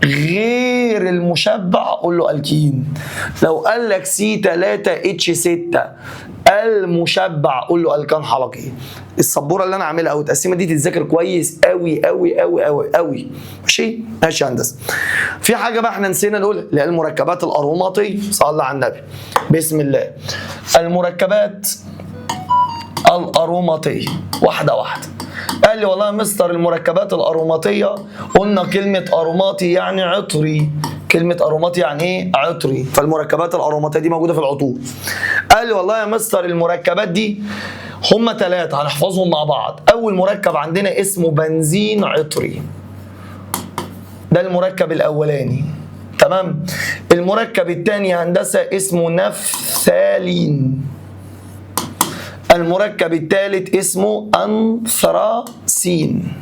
غير المشبع، قول له الكين. لو قال لك سي 3 اتش 6 المشبع، قول له الكان حلقي. السبوره اللي انا عاملها او التقسيمه دي تتذاكر كويس قوي قوي قوي قوي قوي، ماشي؟ ماشي يا هندسه. في حاجه بقى احنا نسينا نقول، اللي هي المركبات الأروماتية. صلى على النبي. بسم الله. المركبات الأروماتية، واحده واحده. قال لي والله يا مستر المركبات الأروماتية، قلنا كلمة أروماتي يعني عطري. كلمة أروماتي يعني إيه؟ عطري. فالمركبات الأروماتية دي موجودة في العطور. قال لي والله يا مستر المركبات دي هما 3 هنحفظهم مع بعض. أول مركب عندنا اسمه بنزين عطري، ده المركب الأولاني، تمام؟ المركب الثاني هندسة اسمه نفثالين. المركب الثالث اسمه أنثراسين.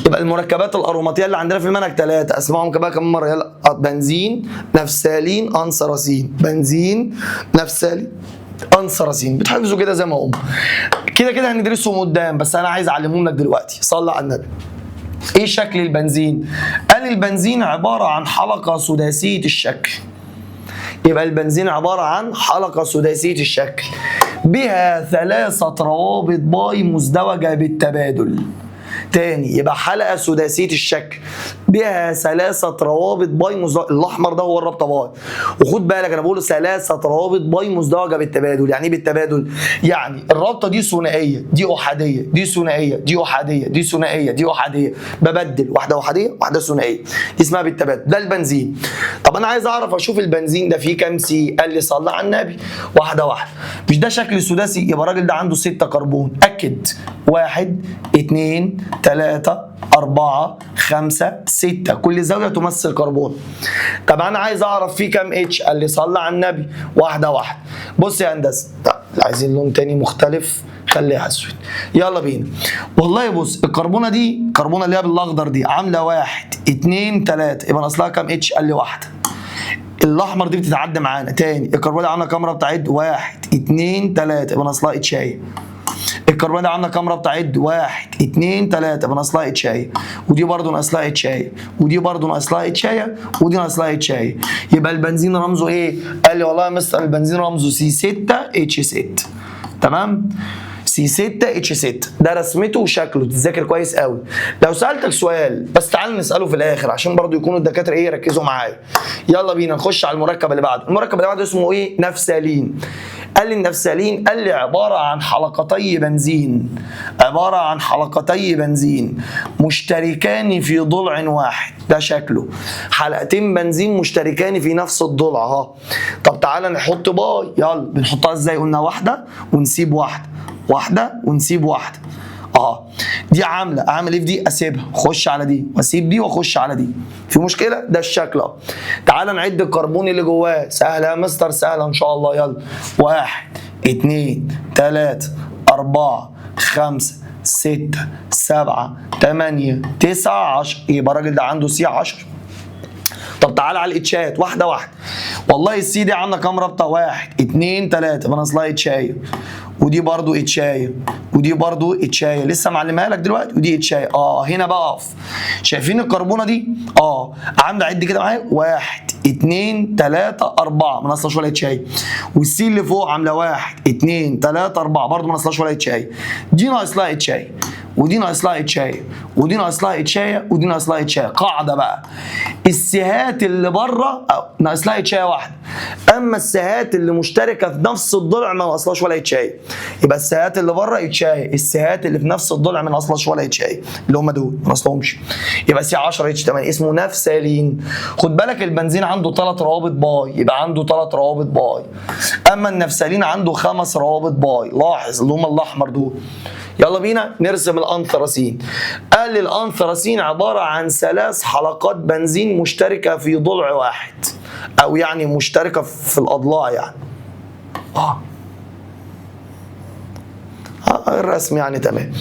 يبقى المركبات الأروماتية اللي عندنا في المنهج 3، اسمعهم كمان كم مرة، يلا. بنزين، نفثالين، أنثراسين. بنزين، نفثالين، أنثراسين. بتحفظوا كده زي ما هم. كده كده هندرسهم قدام، بس أنا عايز أعلمهم لك دلوقتي. صلى على النبي. إيه شكل البنزين؟ قال البنزين عبارة عن حلقة سداسية الشكل. يبقى البنزين عبارة عن حلقة سداسية الشكل بها 3 روابط باي مزدوجة بالتبادل. تاني، يبقى حلقة سداسية الشكل بها 3 روابط باي مزدوجة. الأحمر ده هو الرابطة باي. وخد بالك أنا بقول 3 روابط باي مزدوجة بالتبادل. يعني إيه بالتبادل؟ يعني الرابطة دي ثنائية، دي أحادية، دي ثنائية، دي أحادية، دي ثنائية، دي أحادية، ببدل واحدة أحادية واحدة ثنائية، دي اسمها بالتبادل. ده البنزين. طب أنا عايز أعرف أشوف البنزين ده فيه كام سي؟ قال لي صلى على النبي. واحدة واحدة. مش ده شكل سداسي؟ يبقى الراجل ده عنده 6 كربون. أكد. 1 2 3 4 5 6، كل زاويه تمثل كربون. طب انا عايز اعرف فيه كام اتش؟ قال لي صلى على النبي. واحده واحده. بص يا هندسه، عايزين لون تاني مختلف، خليها اسود. يلا بينا. والله بص، الكربونه دي، الكربونه اللي هي بالاخضر دي، عامله 1 2 3، يبقى ناقص لها كام اتش؟ قال لي واحده. الاحمر دي بتتعدى معانا. تاني، الكربونه دي عامله كام رابطه؟ عد. 1 2 3، يبقى ناقص لها اتشايه. الكربون ده عامله كام رابطه؟ عد. 1 2 3، يبقى ناقص لها اتشايه. ودي برضه ناقص لها اتشايه، ودي برضه ناقص لها اتشايه، ودي ناقص لها اتشايه. يبقى البنزين رمزه ايه؟ قال لي والله يا مستر البنزين رمزه سي 6 اتش 6. تمام؟ سي 6 اتش 6. ده رسمته وشكله، تتذاكر كويس قوي. لو سالتك سؤال، بس تعال نساله في الاخر عشان برضه يكونوا الدكاتره يركزوا معايا. يلا بينا نخش على المركب اللي بعده. المركب اللي بعده اسمه ايه؟ نفثالين. قال لي النفسالين، قال لي عباره عن حلقتي بنزين، عباره عن حلقتي بنزين مشتركان في ضلع واحد. ده شكله حلقتين بنزين مشتركان في نفس الضلع اهو. طب تعالى نحط باي، يلا بنحطها ازاي؟ قلنا واحده ونسيب واحده، واحده ونسيب واحده اه. دي عامله اعمل ايه في دي؟ اسيبها، اخش على دي واسيب دي واخش على دي. في مشكله؟ ده الشكل اهو. تعالى نعد الكربون اللي جواه. سهله يا مستر، سهله ان شاء الله. يلا 1 2 3 4 5 6 7 8 9 10. يبقى الراجل ده عنده سي 10. طب تعالى على الاتشات واحده واحده. والله السي دي عندنا كام رابطه؟ 1 2 3 بنصلها اتشايه، ودي برضو اتشايه، ودي برضو اتشايه لسه معلمها لك دلوقتي، ودي اتشايه هنا بقى اقف. شايفين الكربونه دي؟ عامله عد كده معايا 1 2 3 4 ما نصلاش ولا اتشايه، والسي اللي فوق عامله 1 2 3 4 برضو ما نصلاش ولا اتشايه. دي ناقص لها اتشايه، ودي ناقص لها اتشايه، ودي ناقص لها اتشايه، ودي ناقص لها اتشايه. قاعده بقى، السهات اللي بره ناقص لها اتشايه واحده، اما السهات اللي مشتركه في نفس الضلع ما ناقصلاش ولا اتشايه. يبقى السهات اللي بره اتشايه، السهات اللي في نفس الضلع ما ناقصلاش ولا اتشايه، اللي هم دول ما ناقصلهمش. يبقى سي 10 اتش 8 اسمه نفسالين. خد بالك البنزين عنده 3 روابط باي، يبقى عنده 3 روابط باي. اما النفسالين عنده 5 روابط باي. لاحظ اللي هم الاحمر دول. يلا بينا نرسم الانثراسين. قال لي الانثراسين عباره عن 3 حلقات بنزين مشتركه في ضلع واحد، او يعني مشتركه في الاضلاع يعني. الرسم يعني تمام.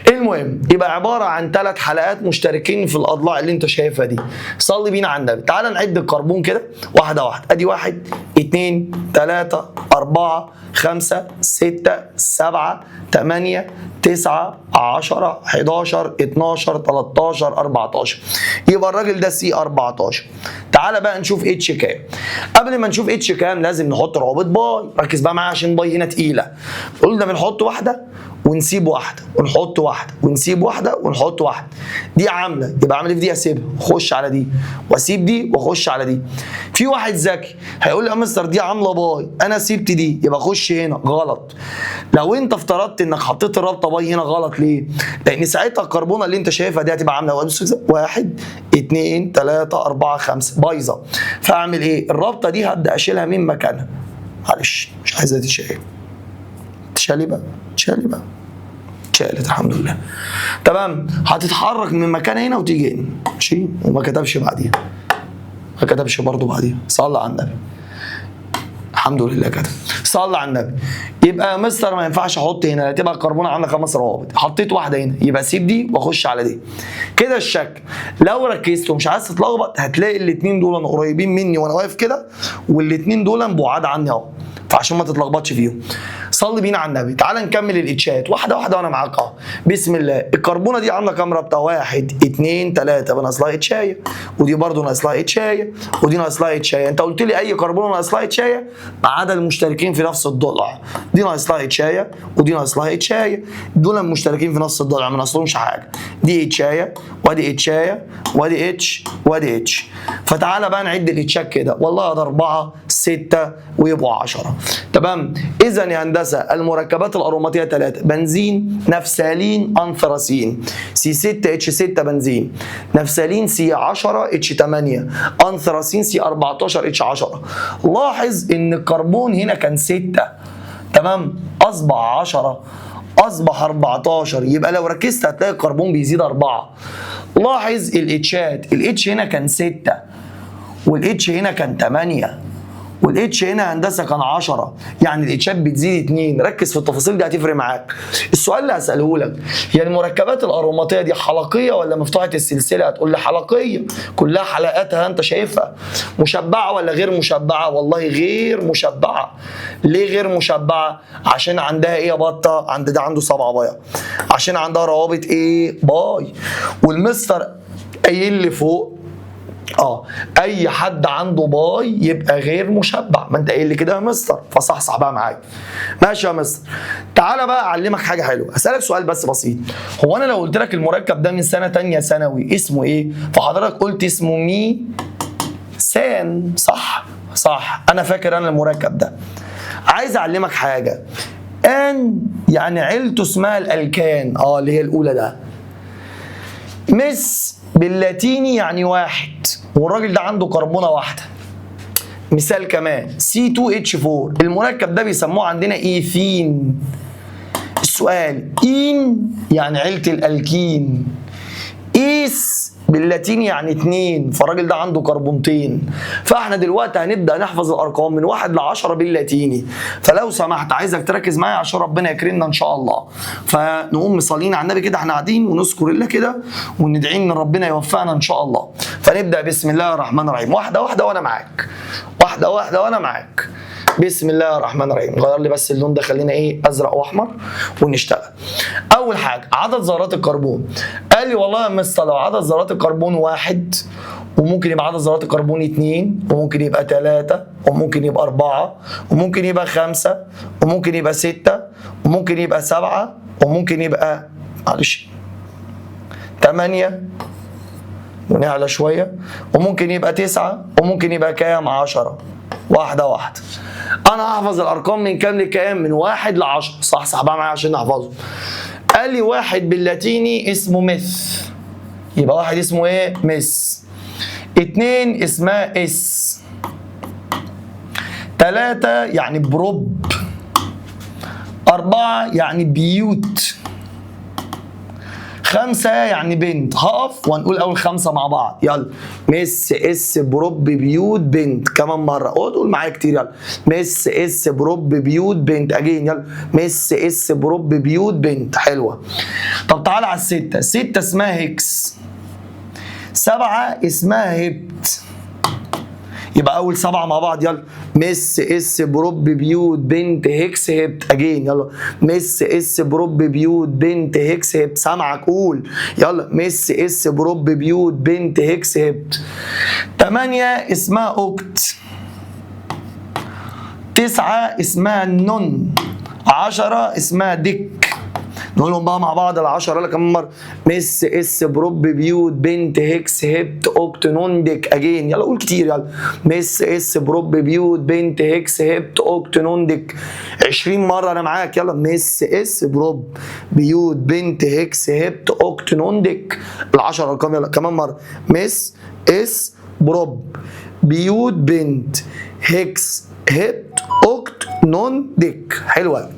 المهم يبقى عباره عن 3 حلقات مشتركين في الاضلاع اللي انت شايفها دي. صلي بينا على النبي. تعال نعد الكربون كده واحده واحده. ادي 1 2 3 4 5 6 7 8 9 10 11 12 13 14. يبقى الراجل ده سي 14. تعالى بقى نشوف اتش كام. قبل ما نشوف اتش كام لازم نحط روابط باي. ركز بقى معايا عشان باي هنا تقيله. قلنا بنحط واحده ونسيب واحده، ونحط واحده ونسيب واحده، ونحط واحده. دي عامله، يبقى اعمل ايه في دي؟ اسيبها واخش على دي، واسيب دي واخش على دي. في واحد ذكي هيقول لي يا مستر دي عامله باي، انا سيبت دي، يبقى اخش هنا. غلط. لو انت افترضت انك حطيت الرابطه باي هنا غلط. ليه؟ لان ساعتها الكربونه اللي انت شايفها دي هتبقى عامله 1 2 3 4 5 بايظه. فاعمل ايه؟ الرابطه دي هبدا اشيلها من مكانها. معلش مش عايزها تتشال. تشالي بقى، تشالي بقى، اتشالت الحمد لله. تمام. هتتحرك من مكان هنا وتيجي هنا. ماشي. وما كتبش بعديها، ما كتبش برضه بعديها. صلى على النبي. الحمد لله كتب. صلى على النبي. يبقى يا مستر ما ينفعش احط هنا، تبقى الكربونه عندك 5 روابط. حطيت واحده هنا، يبقى سيب دي واخش على دي. كده الشكل. لو ركزت ومش عايز تتلخبط هتلاقي الاثنين دول قريبين مني وانا واقف كده، والاثنين دول بعاد عني اهو. فعشان ما تتلخبطش فيهم صلي بينا على النبي. تعال نكمل الاتشات واحده واحده وانا معاك اهو. بسم الله. الكربونه دي عامله كام رابطه؟ 1 2 3 ناقص لها اتشايه، ودي برده ناقص لها اتشايه، ودي ناقص لها اتشايه. انت قلت لي اي كربونه ناقص لها اتشايه ما عدا المشتركين في نفس الضلع. دي ناقص لها اتشايه، ودي ناقص لها اتشايه. دول مشتركين في نفس الضلع ما ناقصلهمش حاجه. دي اتشايه، وادي اتشايه، وادي اتش، وادي اتش. فتعالى بقى نعد الاتشات كده. والله ده 4 6 ويبقوا 10. تمام. اذا يا هندسه المركبات الاروماتيه 3: بنزين، نفسالين، انثراسين. سي 6 اتش 6 بنزين، نفسالين سي 10 اتش 8، انثراسين سي 14 اتش 10. لاحظ ان الكربون هنا كان 6. تمام. اصبح 10، اصبح 14. يبقى لو ركزت هتلاقي الكربون بيزيد 4. لاحظ الاتشات. الاتش هنا كان 6، والاتش هنا كان 8، والاتش هنا هندسه كان 10. يعني الاتشات بتزيد 2. ركز في التفاصيل دي هتفرق معاك. السؤال اللي هساله لك، هي المركبات الاروماتيه دي حلقيه ولا مفتوحه السلسله؟ هتقول لي حلقيه، كلها حلقاتها انت شايفها. مشبعه ولا غير مشبعه؟ والله غير مشبعه. ليه غير مشبعه؟ عشان عندها ايه يا بطه؟ ده عنده 7 باي، عشان عندها روابط ايه؟ باي. والمستر قايل لي فوق اي حد عنده باي يبقى غير مشبع. ما انت قايل لي كده يا مستر، فصحصح بقى معايا. ماشي يا مستر. تعالى بقى اعلمك حاجه حلوه. هسالك سؤال بس بسيط. هو انا لو قلت لك المركب ده من سنه ثانيه ثانوي اسمه ايه؟ فحضرتك قلت اسمه ميثان. صح؟ صح. انا فاكر انا المركب ده عايز اعلمك حاجه. ان يعني عيلته اسمها الالكان، اللي هي الاولى ده. مس باللاتيني يعني واحد، والراجل ده عنده كربونه واحده. مثال كمان C2H4، المركب ده بيسموه عندنا ايثين. السؤال إين يعني عيلة الألكين، إيس باللاتيني يعني 2، فالراجل ده عنده كربونتين. فاحنا دلوقتي هنبدأ نحفظ الأرقام من 1 ل 10 باللاتيني، فلو سمحت عايزك تركز معايا عشان ربنا يكرمنا إن شاء الله. فنقوم مصلين على النبي كده، احنا قاعدين ونذكر الله كده وندعي إن ربنا يوفقنا إن شاء الله. فنبدأ بسم الله الرحمن الرحيم، واحدة واحدة وأنا معاك، واحدة واحدة وأنا معاك. بسم الله الرحمن الرحيم. غير لي بس اللون ده، خلينا ازرق واحمر ونشتغل. اول حاجه عدد ذرات الكربون. قال لي والله يا مستر لو عدد ذرات الكربون 1 وممكن يبقى عدد ذرات الكربون 2 وممكن يبقى 3 وممكن يبقى 4 وممكن يبقى 5 وممكن يبقى 6 وممكن يبقى 7 وممكن يبقى 8 ونعلى شويه وممكن يبقى 9 وممكن يبقى كام 10. واحدة واحدة. أنا هحفظ الأرقام من كام لكام؟ من 1 ل 10. صح بقى معايا عشان نحفظه. قال لي 1 باللاتيني اسمه مث، يبقى 1 اسمه إيه؟ مث. 2 اسمها اس. 3 يعني بروب. 4 يعني بيوت. 5 يعني بنت. هقف وهنقول اول 5 مع بعض. يلا مس اس بروب بيوت بنت. كمان مره قول معايا كتير. يلا مس اس بروب بيوت بنت. اجين يلا مس اس بروب بيوت بنت. حلوه. طب تعالى على الستة. 6 اسمها هيكس. 7 اسمها هبت. يبقى اول 7 مع بعض. يلا مس اس بروب بيوت بنت هيكس هبت. اجين يلا مس اس بروب بيوت بنت هيكس هبت. سامعك قول. يلا مس اس بروب بيوت بنت هيكس هبت. 8 اسمها اوكت. 9 اسمها نون. 10 اسمها ديك. نقولهم بقى مع بعض ال10 يلا كمان مره. مس اس بروب بيوت بنت هيكس هبت اوكت نون ديك. اجين يلا قول كتير. يلا مس اس بروب بيوت بنت هيكس هبت اوكت نون ديك. 20 مره انا معاك. يلا مس اس بروب بيوت بنت هيكس هبت اوكت نون ديك. ال10 ارقام يلا كمان مره. مس اس بروب بيوت بنت هيكس هبت اوكت نون ديك. حلوه.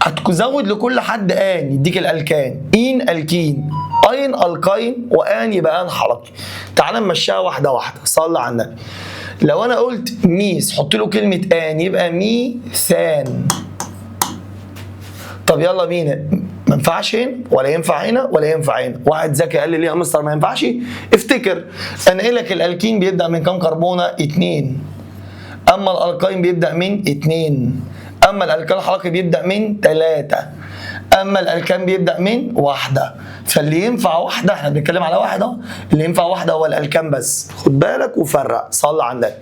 هتزود لكل حد ان يديك الالكان. ان الكين، اين الكاين، وان يبقى ان حلقي. تعال نمشيها واحده واحده. صلي على النبي. لو انا قلت ميس حط له كلمه ان يبقى ميثان. طب يلا بينا. ما ينفعش هنا ولا ينفع هنا ولا ينفع هنا. واحد ذكي قال لي ليه يا مستر ما ينفعش؟ افتكر انا قايل لك الالكين بيبدا من كام كربونه؟ 2. اما الالكاين بيبدا من 2. اما الالكان الحلقي بيبدا من 3. اما الالكان بيبدا من 1. فاللي ينفع واحده، احنا بنتكلم على واحد اهو، اللي ينفع واحده هو الالكان بس. خد بالك وفرق. صلي على النبي.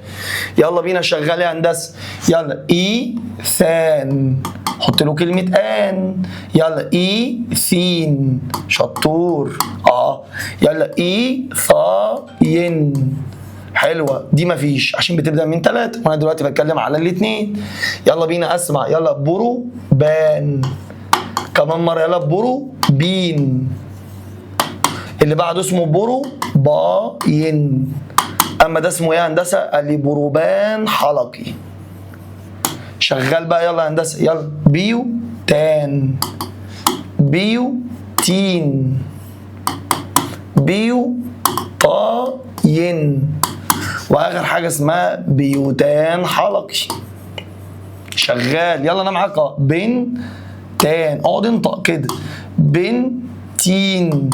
يلا بينا شغال يا هندسه. يلا ايثان حط له كلمه ان. يلا ايثين شطور. يلا ايثاين. حلوه دي. مفيش عشان بتبدا من 3 وانا دلوقتي بتكلم على الاثنين. يلا بينا اسمع. يلا بروبان. كمان مره. يلا بروبين. اللي بعده اسمه بروباين. اما ده اسمه ايه يا هندسه؟ قال لي بروبان حلقي. شغال بقى. يلا يا هندسه. يلا بيوتان. بيوتين. بيوطاين. واخر حاجه اسمها بيوتان حلقي. شغال. يلا انا معاك اهو. بنتان. اقعد انطق كده. بنتين.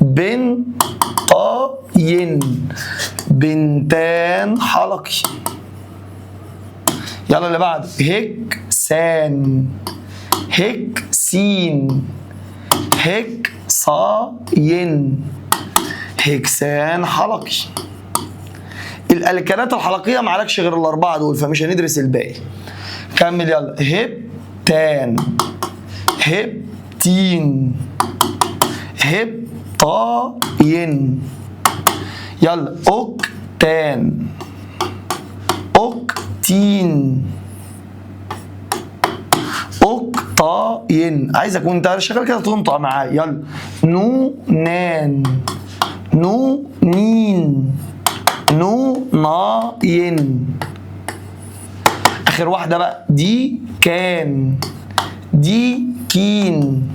بنطاين. بنتان حلقي. يلا اللي بعده. هكسان. هكسين. هكساين. هكسان حلقي. الالكانات الحلقيه ما عليكش غير ال4 دول، فمش هندرس الباقي. كمل. يلا هبتان. هبتين. هبطاين. يلا اوكتان. اوكتين. اوكتين. اوكتاين. عايزك وانت شغال كده تنطق معايا، يلا. نونان، نونين، نوناين. اخر واحده بقى، دي كان، دي كين،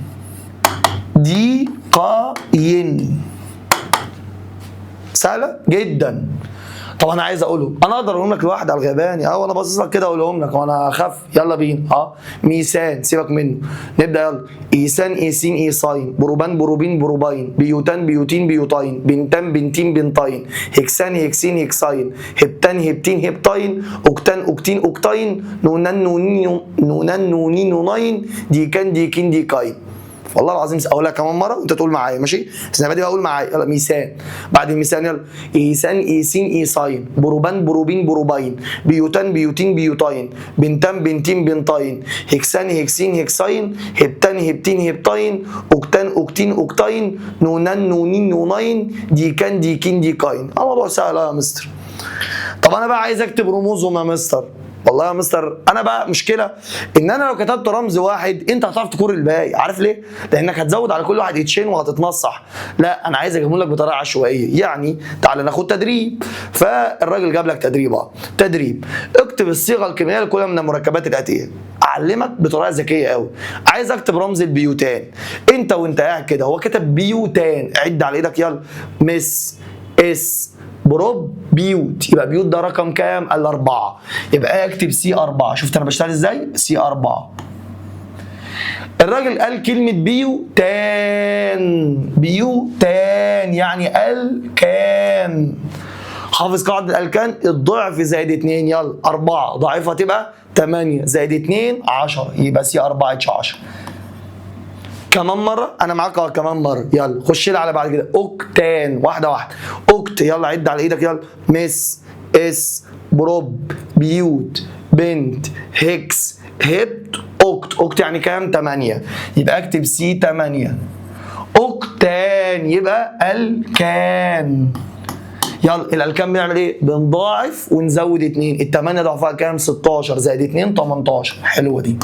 دي قاين. سهله جدا. طب انا عايز اقولهم، انا اقدر اقولهم لك لوحدي على الغيباني، وانا باصص لك كده اقولهم لك وانا اخف. يلا بينا. ميسان سيبك منه، نبدا. يلا. ايسان، ايسين، ايصاين، بروبان، بروبين، بروباين، بيوتان، بيوتين، بيوتاين، بنتان، بنتين، بنتاين، هكسان، هكسين، هكساين، هبتان، هبتين، هبتاين، اوكتان، اوكتين، اوكتاين، نونان، نونين، نونان، نونين، نوناين، ديكان، ديكين، ديكاين. والله العظيم اقولها كمان مره وانت تقول معايا، ماشي؟ بس انا بادئ اقول معايا. يلا. ميسان، بعد الميسان يلا. ايسان، ايسين، ايصاين، بروبان، بروبين، بروباين، بيوتان، بيوتين، بيوتاين، بنتان، بنتين، بنتاين، هكسان، هكسين، هكساين، هبتان، هبتين، هبتاين، اوكتان، اوكتين، اوكتاين، نونان، نونين، نوناين، ديكان، ديكين، ديكاين. الموضوع سهل يا مستر. طب انا بقى عايز اكتب رموزهم يا مستر. والله يا مستر انا بقى مشكله ان انا لو كتبت رمز واحد انت هتعرف تكور الباقي. عارف ليه؟ لانك هتزود على كل واحد اتشين وهتتنصح. لا، انا عايز اجيبهم لك بطريقه عشوائيه. يعني تعال ناخد تدريب. فالراجل جاب لك تدريب. تدريب: اكتب الصيغه الكيميائيه لكل من المركبات الاتيه. اعلمك بطريقه ذكيه قوي. عايز اكتب رمز البيوتان. انت وانت قاعد كده هو كتب بيوتان، عد على ايدك. يلا. مس، اس، بروب، بيوت. يبقى بيوت ده رقم كام؟ قال 4. يبقى اكتب سي 4. شفت انا بشتغل ازاي؟ سي 4. الراجل قال كلمة بيوتان. بيوتان يعني الكان. حافظ قاعدة الالكان، الضعف زائد 2. يلا. 4 ضعيفها تبقى 8 زائد 2 10. يبقى سي 4 اتش 10. كمان مرة، أنا معاك كمان مرة. يلا خش لي على بعد كده. أوكتان. واحدة واحدة. أوكت. يلا عد على إيدك. يلا. مس، اس، بروب، بيوت، بنت، هكس، هبت، أوكت. أوكت يعني كام؟ 8. يبقى أكتب سي 8. أوكتان يبقى الكان. يلا. الالكان بنعمل ايه؟ بنضاعف ونزود 2. ال8 ضعفها كام؟ 16 زائد 2 18. حلوة دي.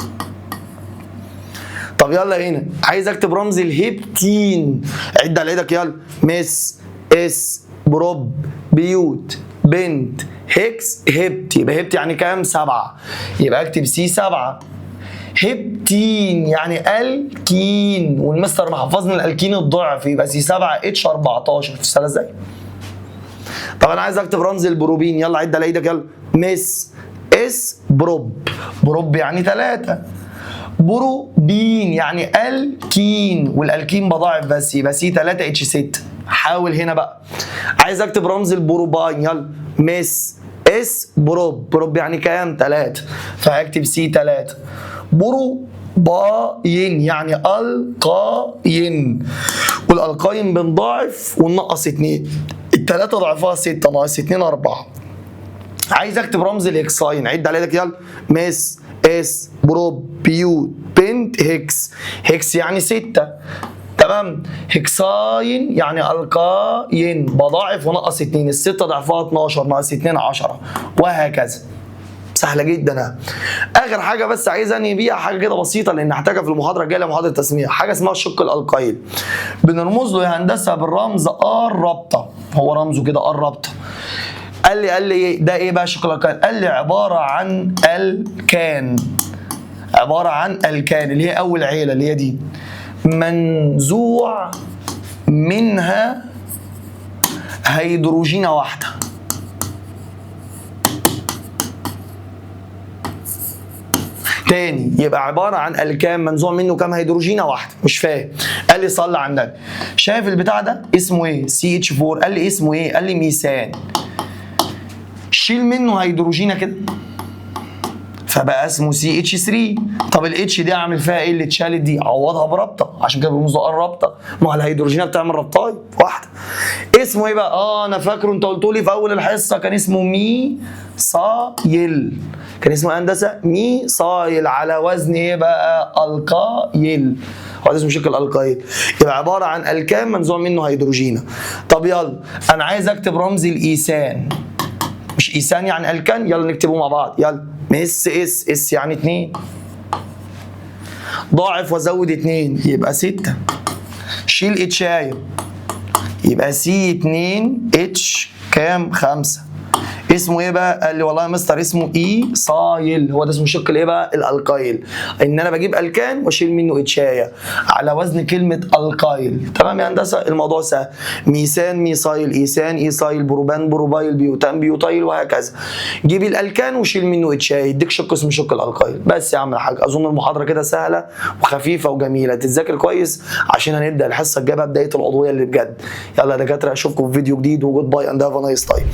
طب يلا هنا عايز اكتب رمز الهبتين. عد على ايدك. يلا. مس، اس، بروب، بيوت، بنت، هكس، هبت. يبقى هبت يعني كام؟ 7. يبقى اكتب سي 7. هبتين يعني الكين، والمستر محفظنا الالكين الضعف، يبقى سي 7 اتش 14. تشتغل ازاي؟ طب انا عايز اكتب رمز البروبين. يلا عد على ايدك. يلا. مس، اس، بروب. بروب يعني 3. بروبين يعني الكين، والالكين بضاعف بس، يبقى سي 3 اتش 6. حاول هنا بقى. عايز اكتب رمز البروباين. يلا. مس، اس، بروب. بروب يعني كام؟ 3. فهكتب سي 3. بروباين يعني القاين، والالقاين بنضاعف وننقص 2. ال3 ضعفها 6 ناقص 2 4. عايز اكتب رمز الهكساين. عد على ايدك. يلا. مس، اس، بروب، بيوت، بنت، هكس. هكس يعني 6. تمام. هكساين يعني القاين، بضاعف ونقص 2. ال6 ضعفها 12 ناقص 2 10، وهكذا. سهله جدا. اخر حاجه بس عايز انهي بيها حاجه كده بسيطه، لان هحتاجها في المحاضره الجايه، محاضره تسميه. حاجه اسمها الشق الالقايل. بنرمز له يا هندسه بالرمز ار رابطه. هو رمزه كده ار رابطه. قال لي ايه ده؟ ايه بقى شق الالقايل؟ قال لي عباره عن الكان. عباره عن الكان اللي هي اول عيله، اللي هي دي، منزوع منها هيدروجينه واحده. تاني، يبقى عباره عن الكان منزوع منه كام هيدروجينه واحده. مش فاهم. قال لي صلي على النبي. شايف البتاع ده اسمه ايه؟ سي اتش 4. قال لي اسمه ايه؟ قال لي ميثان. شيل منه هيدروجينه كده فبقى اسمه سي اتش 3. طب الاتش دي اعمل فيها ايه؟ اللي اتشالت دي عوضها برابطه، عشان كده بنرمز له ار رابطه. ما هو الهيدروجينه بتعمل رابطايه واحده. اسمه ايه بقى؟ انا فاكره انت قلت لي في اول الحصه كان اسمه ميثايل. كان اسمه هندسه ميثايل، على وزن ايه بقى؟ القايل. هو اسمه شكل القايل. يبقى عباره عن الكان منزوع منه هيدروجينه. طب يلا انا عايز اكتب رمز الايثان. مش ايثان يعني الكان؟ يلا نكتبه مع بعض، يلا. مس اس، اس يعني 2. ضاعف وزود 2 يبقى 6. شيل اتشايه يبقى سي 2 اتش كام؟ 5. اسمه ايه بقى؟ قال لي والله يا مستر اسمه ايثايل. هو ده اسمه شق الايه بقى؟ الالقايل. ان انا بجيب الكان واشيل منه اتشايه على وزن كلمه القايل. تمام يا هندسه؟ الموضوع سهل. ميثان ميثايل، ايثان ايثايل، بروبان بروبايل، بيوتان بيوتايل، وهكذا. جيب الالكان وشيل منه اتشايه يديك شق اسمه شق الالقايل. بس يا عم الحاج، اظن المحاضره كده سهله وخفيفه وجميله، تتذاكر كويس عشان هنبدا الحصه الجايه بدايه العضويه اللي بجد. يلا يا دكاتره، اشوفكم في فيديو جديد، وجود باي اند هاف ا نايس تايم.